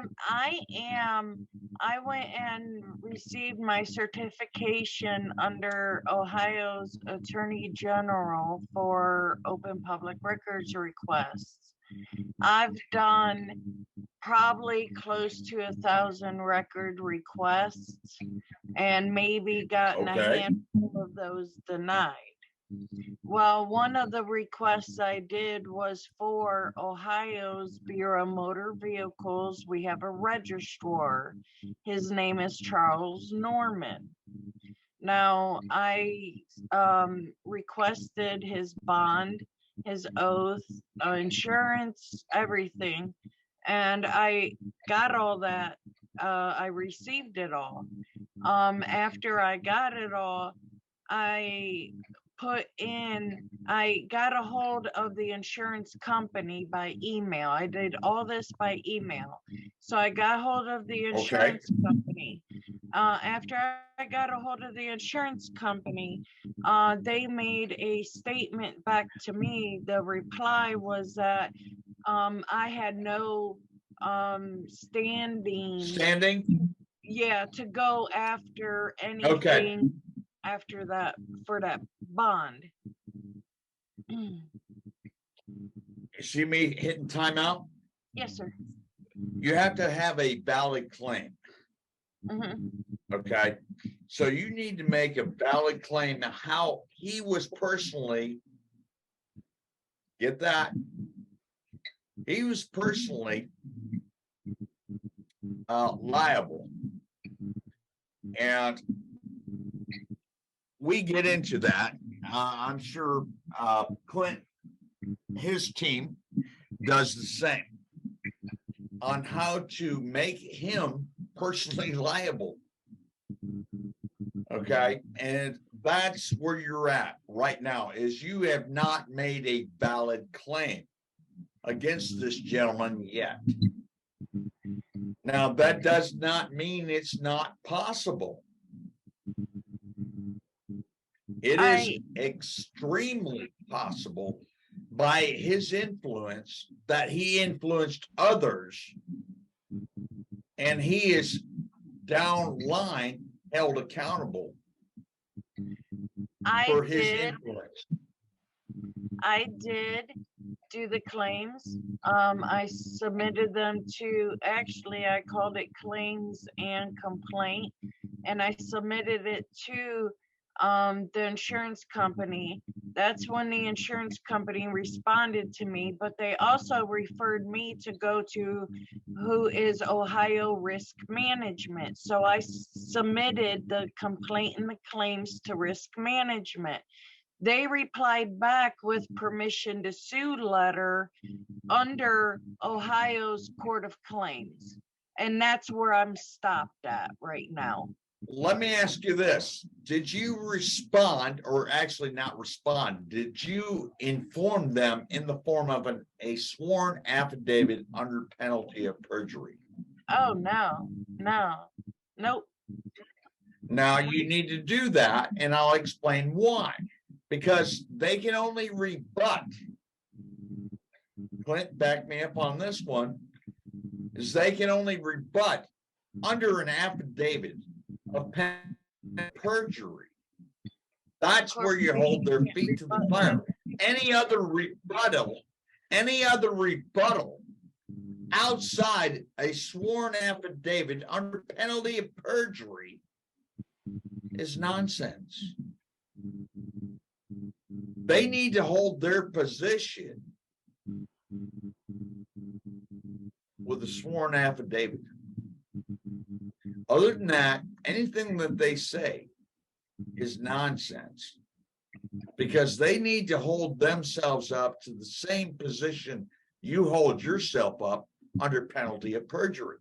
went and received my certification under Ohio's Attorney General for open public records requests. I've done probably close to 1,000 record requests and maybe gotten a handful of those denied. Well, one of the requests I did was for Ohio's Bureau of Motor Vehicles. We have a registrar. His name is Charles Norman. Now, I requested his bond, his oath, insurance, everything. And I got all that. I received it all. After I got it all, I got a hold of the insurance company by email. I did all this by email. So I got hold of the insurance company. After I got a hold of the insurance company, they made a statement back to me. The reply was that I had no standing. Yeah, to go after anything after that for that bond. See me hitting timeout? Yes, sir. You have to have a valid claim. Okay. So you need to make a valid claim of how he was personally, get that? He was personally liable. And we get into that. I'm sure Clint, his team does the same on how to make him personally liable. Okay. And that's where you're at right now, is you have not made a valid claim against this gentleman yet. Now, that does not mean it's not possible. It is extremely possible by his influence that he influenced others, and he is downline held accountable for his influence. I did do the claims. I submitted them to, actually, I called it claims and complaint, and I submitted it to the insurance company. That's when the insurance company responded to me, but they also referred me to go to who is Ohio Risk Management. So I submitted the complaint and the claims to Risk Management. They replied back with permission to sue letter under Ohio's Court of Claims. And that's where I'm stopped at right now. Let me ask you this. Did you respond, or actually not respond? Did you inform them in the form of a sworn affidavit under penalty of perjury? Oh, no, nope. Now you need to do that, and I'll explain why. Because they can only rebut. Clint, back me up on this one. Is they can only rebut under an affidavit of perjury. That's where you hold their feet to the fire. Any other rebuttal outside a sworn affidavit under penalty of perjury is nonsense. They need to hold their position with a sworn affidavit. Other than that, anything that they say is nonsense, because they need to hold themselves up to the same position you hold yourself up under penalty of perjury.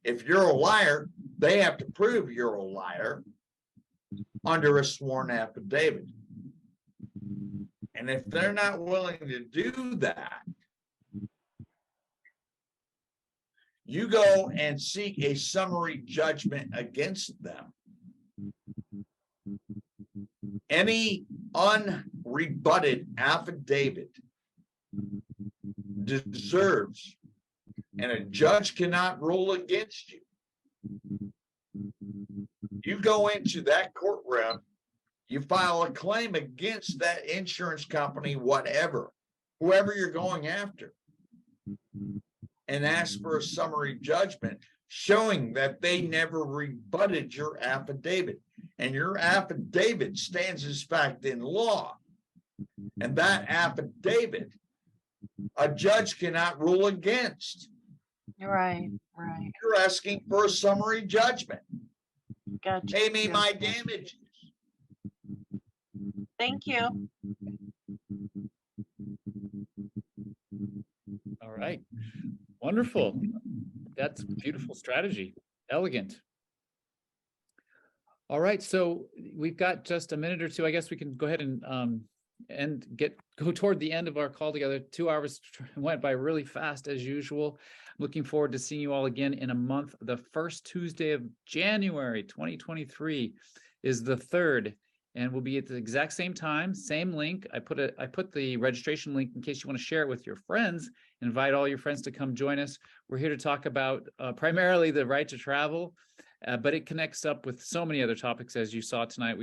If you're a liar, they have to prove you're a liar under a sworn affidavit. And if they're not willing to do that, you go and seek a summary judgment against them. Any unrebutted affidavit deserves, and a judge cannot rule against you. You go into that courtroom, you file a claim against that insurance company, whoever you're going after, and ask for a summary judgment showing that they never rebutted your affidavit, and your affidavit stands as fact in law. And that affidavit, a judge cannot rule against. Right. You're asking for a summary judgment. Gotcha. Pay me my damages. Thank you. All right. Wonderful. That's beautiful strategy. Elegant. All right. So we've got just a minute or two. I guess we can go ahead and go toward the end of our call together. 2 hours went by really fast as usual. Looking forward to seeing you all again in a month. The first Tuesday of January 2023 is the 3rd, and we'll be at the exact same time, same link. I put the registration link in case you want to share it with your friends. Invite all your friends to come join us. We're here to talk about primarily the right to travel, but it connects up with so many other topics, as you saw tonight.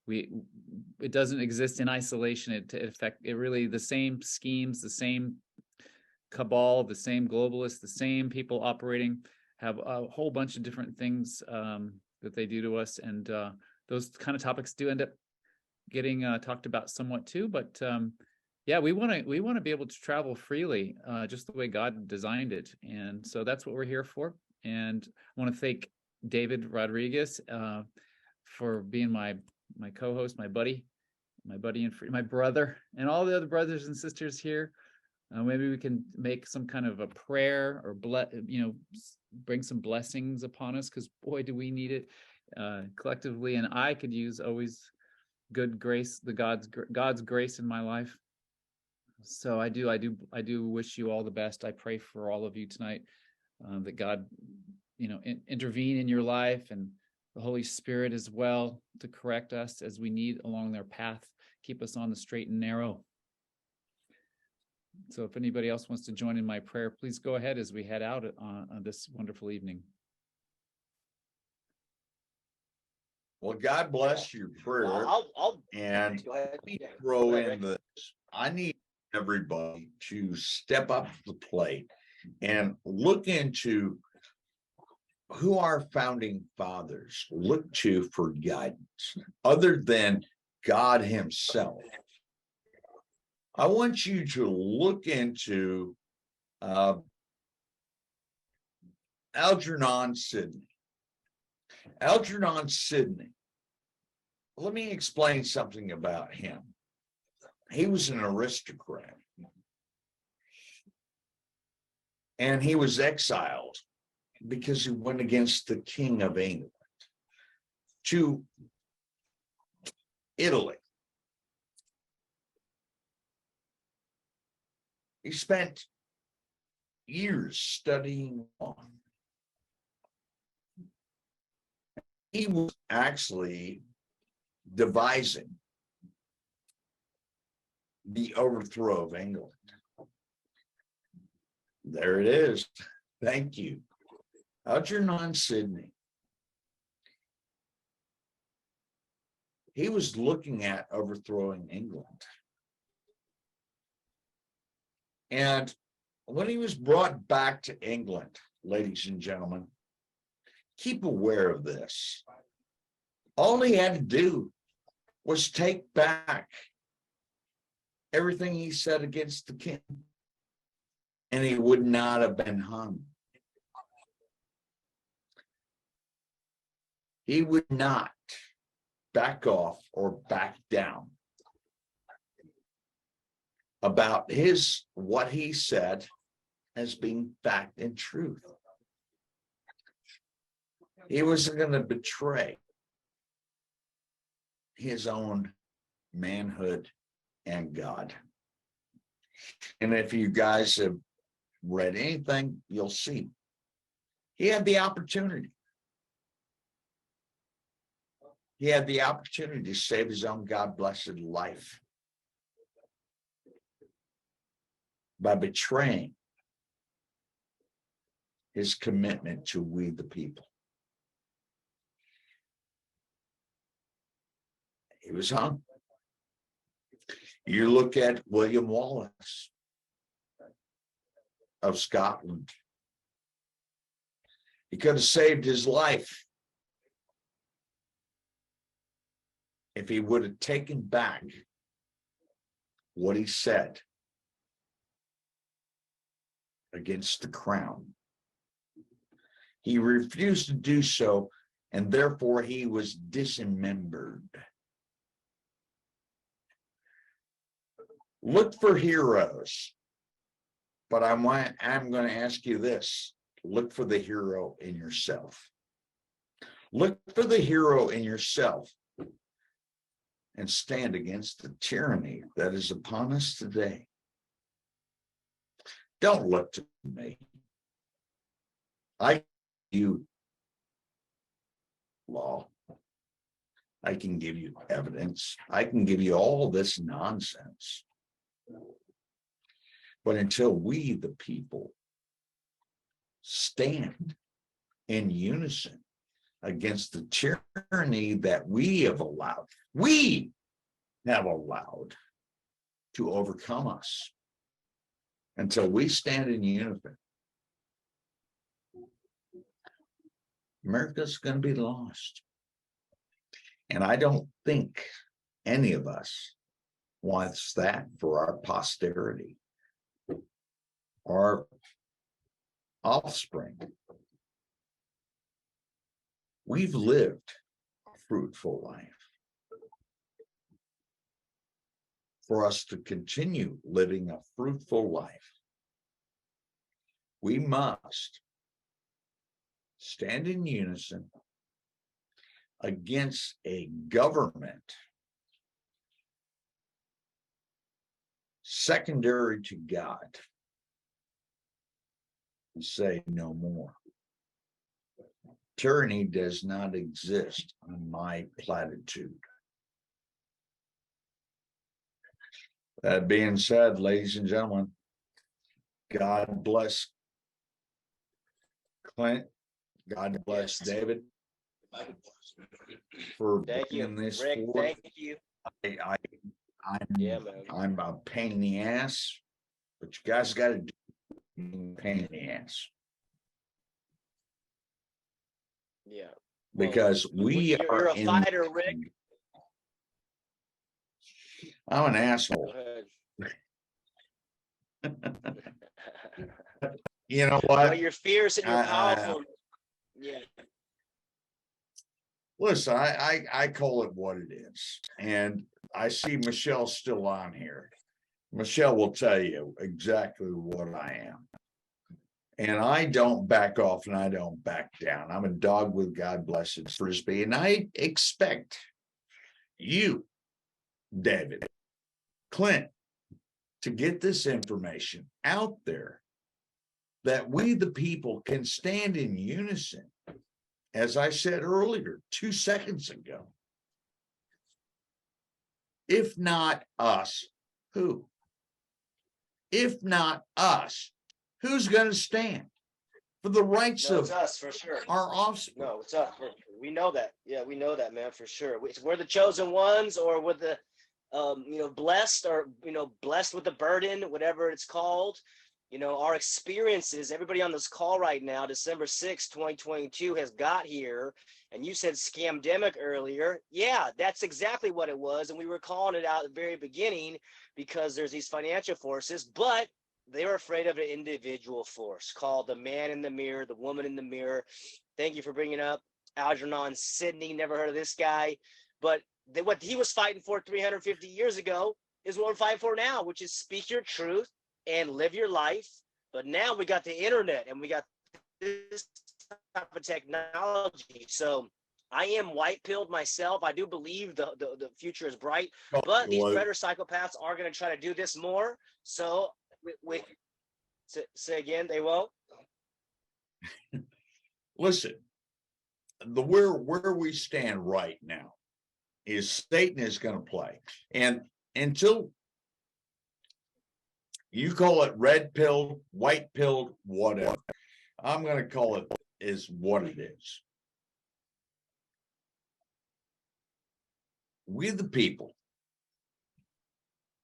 It doesn't exist in isolation. It really, the same schemes, the same cabal, the same globalists, the same people operating, have a whole bunch of different things that they do to us, and those kind of topics do end up getting talked about somewhat too. But yeah, we want to be able to travel freely, just the way God designed it, and so that's what we're here for. And I want to thank David Rodriguez for being my co-host, my buddy and my brother, and all the other brothers and sisters here. Maybe we can make some kind of a prayer or bring some blessings upon us, because boy, do we need it collectively. And I could use always good grace, God's grace in my life. So I do wish you all the best. I pray for all of you tonight, that God, intervene in your life, and the Holy Spirit as well, to correct us as we need along their path, keep us on the straight and narrow. So if anybody else wants to join in my prayer, please go ahead as we head out on this wonderful evening. Well, God bless your prayer. And go ahead. let me throw in this. I need everybody to step up to the plate and look into who our founding fathers looked to for guidance, other than God himself. I want you to look into Algernon Sidney. Algernon Sidney. Let me explain something about him. He was an aristocrat. And he was exiled because he went against the King of England to Italy. He spent years studying law. He was actually devising the overthrow of England. There it is. Thank you. Algernon Sidney. He was looking at overthrowing England. And when he was brought back to England, ladies and gentlemen, keep aware of this. All he had to do was take back everything he said against the king, and he would not have been hung. He would not back off or back down about what he said as being fact and truth. He wasn't going to betray his own manhood and God. And if you guys have read anything, you'll see he had the opportunity. He had the opportunity to save his own God-blessed life by betraying his commitment to we the people. He was hung. You look at William Wallace of Scotland. He could have saved his life if he would have taken back what he said against the crown. He refused to do so, and therefore he was dismembered. Look for heroes, but I'm going to ask you this. Look for the hero in yourself. Look for the hero in yourself and stand against the tyranny that is upon us today. Don't look to me. I can give you law. I can give you evidence. I can give you all this nonsense. But until we, the people, stand in unison against the tyranny that we have allowed to overcome us, until we stand in unison, America's going to be lost. And I don't think any of us wants that for our posterity, our offspring. We've lived a fruitful life. For us to continue living a fruitful life, we must stand in unison against a government secondary to God and say no more. Tyranny does not exist on my platitude. That being said, ladies and gentlemen, God bless Clint. God bless David for Thank you, bringing this Rick. forward. Thank you. I'm a pain in the ass, but you guys got to do a pain in the ass. Yeah. Because you're a fighter, Rick. I'm an asshole. Go ahead. You know Well, what? you're fierce and you're I, powerful. Yeah. listen, I call it what it is. And I see Michelle still on here. Michelle will tell you exactly what I am. And I don't back off and I don't back down. I'm a dog with God blessed frisbee. And I expect you, David, Clint, to get this information out there that we, the people, can stand in unison. As I said earlier, 2 seconds ago, if not us, who? If not us, who's going to stand for the rights No, it's of us for sure. our offspring? No, it's us. We know that. Yeah, we know that, man, for sure. We're the chosen ones, or we're the, blessed, or blessed with the burden, whatever it's called. Our experiences. Everybody on this call right now, December 6th, 2022, has got here. And you said scamdemic earlier. Yeah, that's exactly what it was, and we were calling it out at the very beginning because there's these financial forces, but they were afraid of an individual force called the man in the mirror, the woman in the mirror. Thank you for bringing up Algernon Sidney. Never heard of this guy. But what he was fighting for 350 years ago is what we're fighting for now, which is speak your truth and live your life. But now we got the internet and we got this type of technology. So I am white pilled myself. I do believe the future is bright, but these predator psychopaths are going to try to do this more. So say again, they won't. Listen, where we stand right now is Satan is going to play. And until you call it red pill, white pill, whatever, I'm going to call it is what it is. We, the people,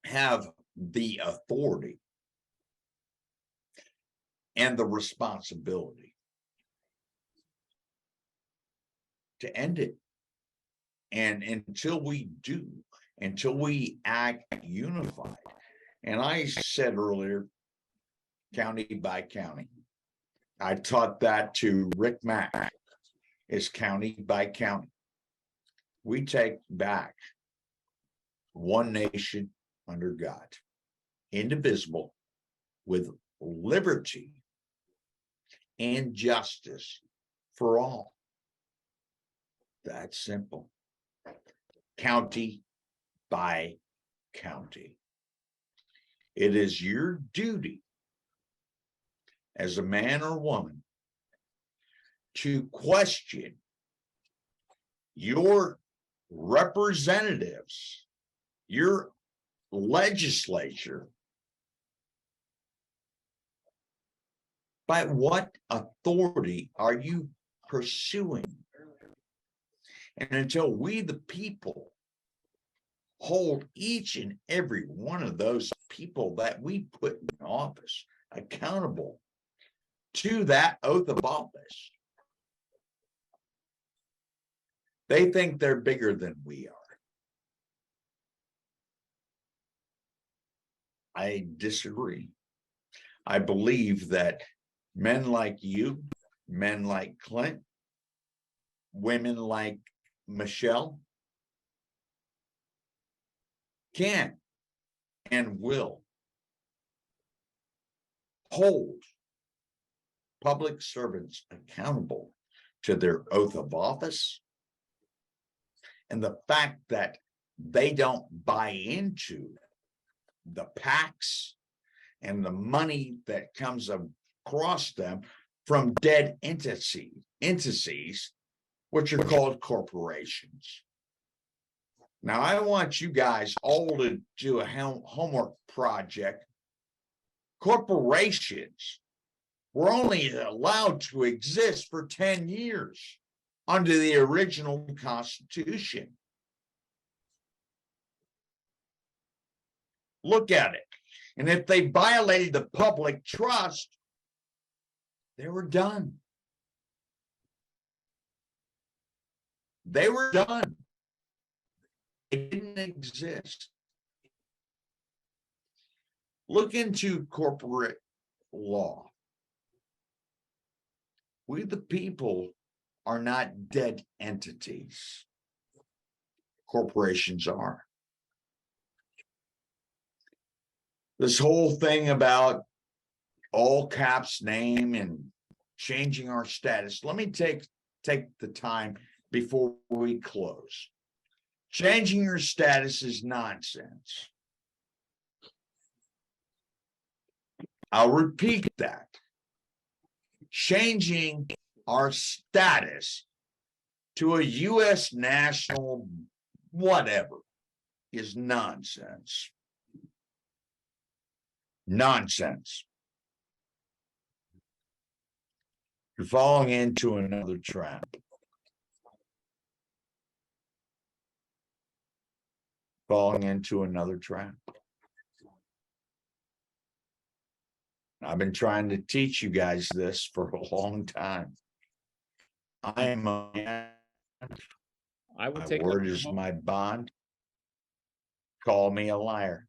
have the authority and the responsibility to end it. And until we do, until we act unified, and I said earlier, county by county, I taught that to Rick Mack, is county by county. We take back one nation under God, indivisible, with liberty and justice for all. That's simple. County by county. It is your duty as a man or woman to question your representatives, your legislature, by what authority are you pursuing? And until we, the people, hold each and every one of those people that we put in office accountable to that oath of office, they think they're bigger than we are. I disagree. I believe that men like you, men like Clint, women like Michelle can and will hold public servants accountable to their oath of office, and the fact that they don't buy into the PACs and the money that comes across them from dead entities, which are called corporations. Now, I want you guys all to do a homework project. Corporations were only allowed to exist for 10 years under the original Constitution. Look at it. And if they violated the public trust, they were done. They were done. It didn't exist. Look into corporate law. We, the people, are not dead entities. Corporations are. This whole thing about all caps name and changing our status. Let me take the time before we close. Changing your status is nonsense. I'll repeat that. Changing our status to a U.S. national whatever is nonsense. Nonsense. You're falling into another trap. Falling into another trap. I've been trying to teach you guys this for a long time. I am a man. I will My take word is my bond. Call me a liar.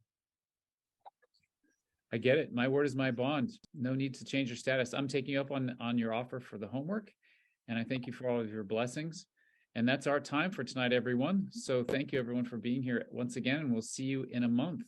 I get it. My word is my bond. No need to change your status. I'm taking you up on your offer for the homework. And I thank you for all of your blessings. And that's our time for tonight, everyone. So thank you, everyone, for being here once again. And we'll see you in a month.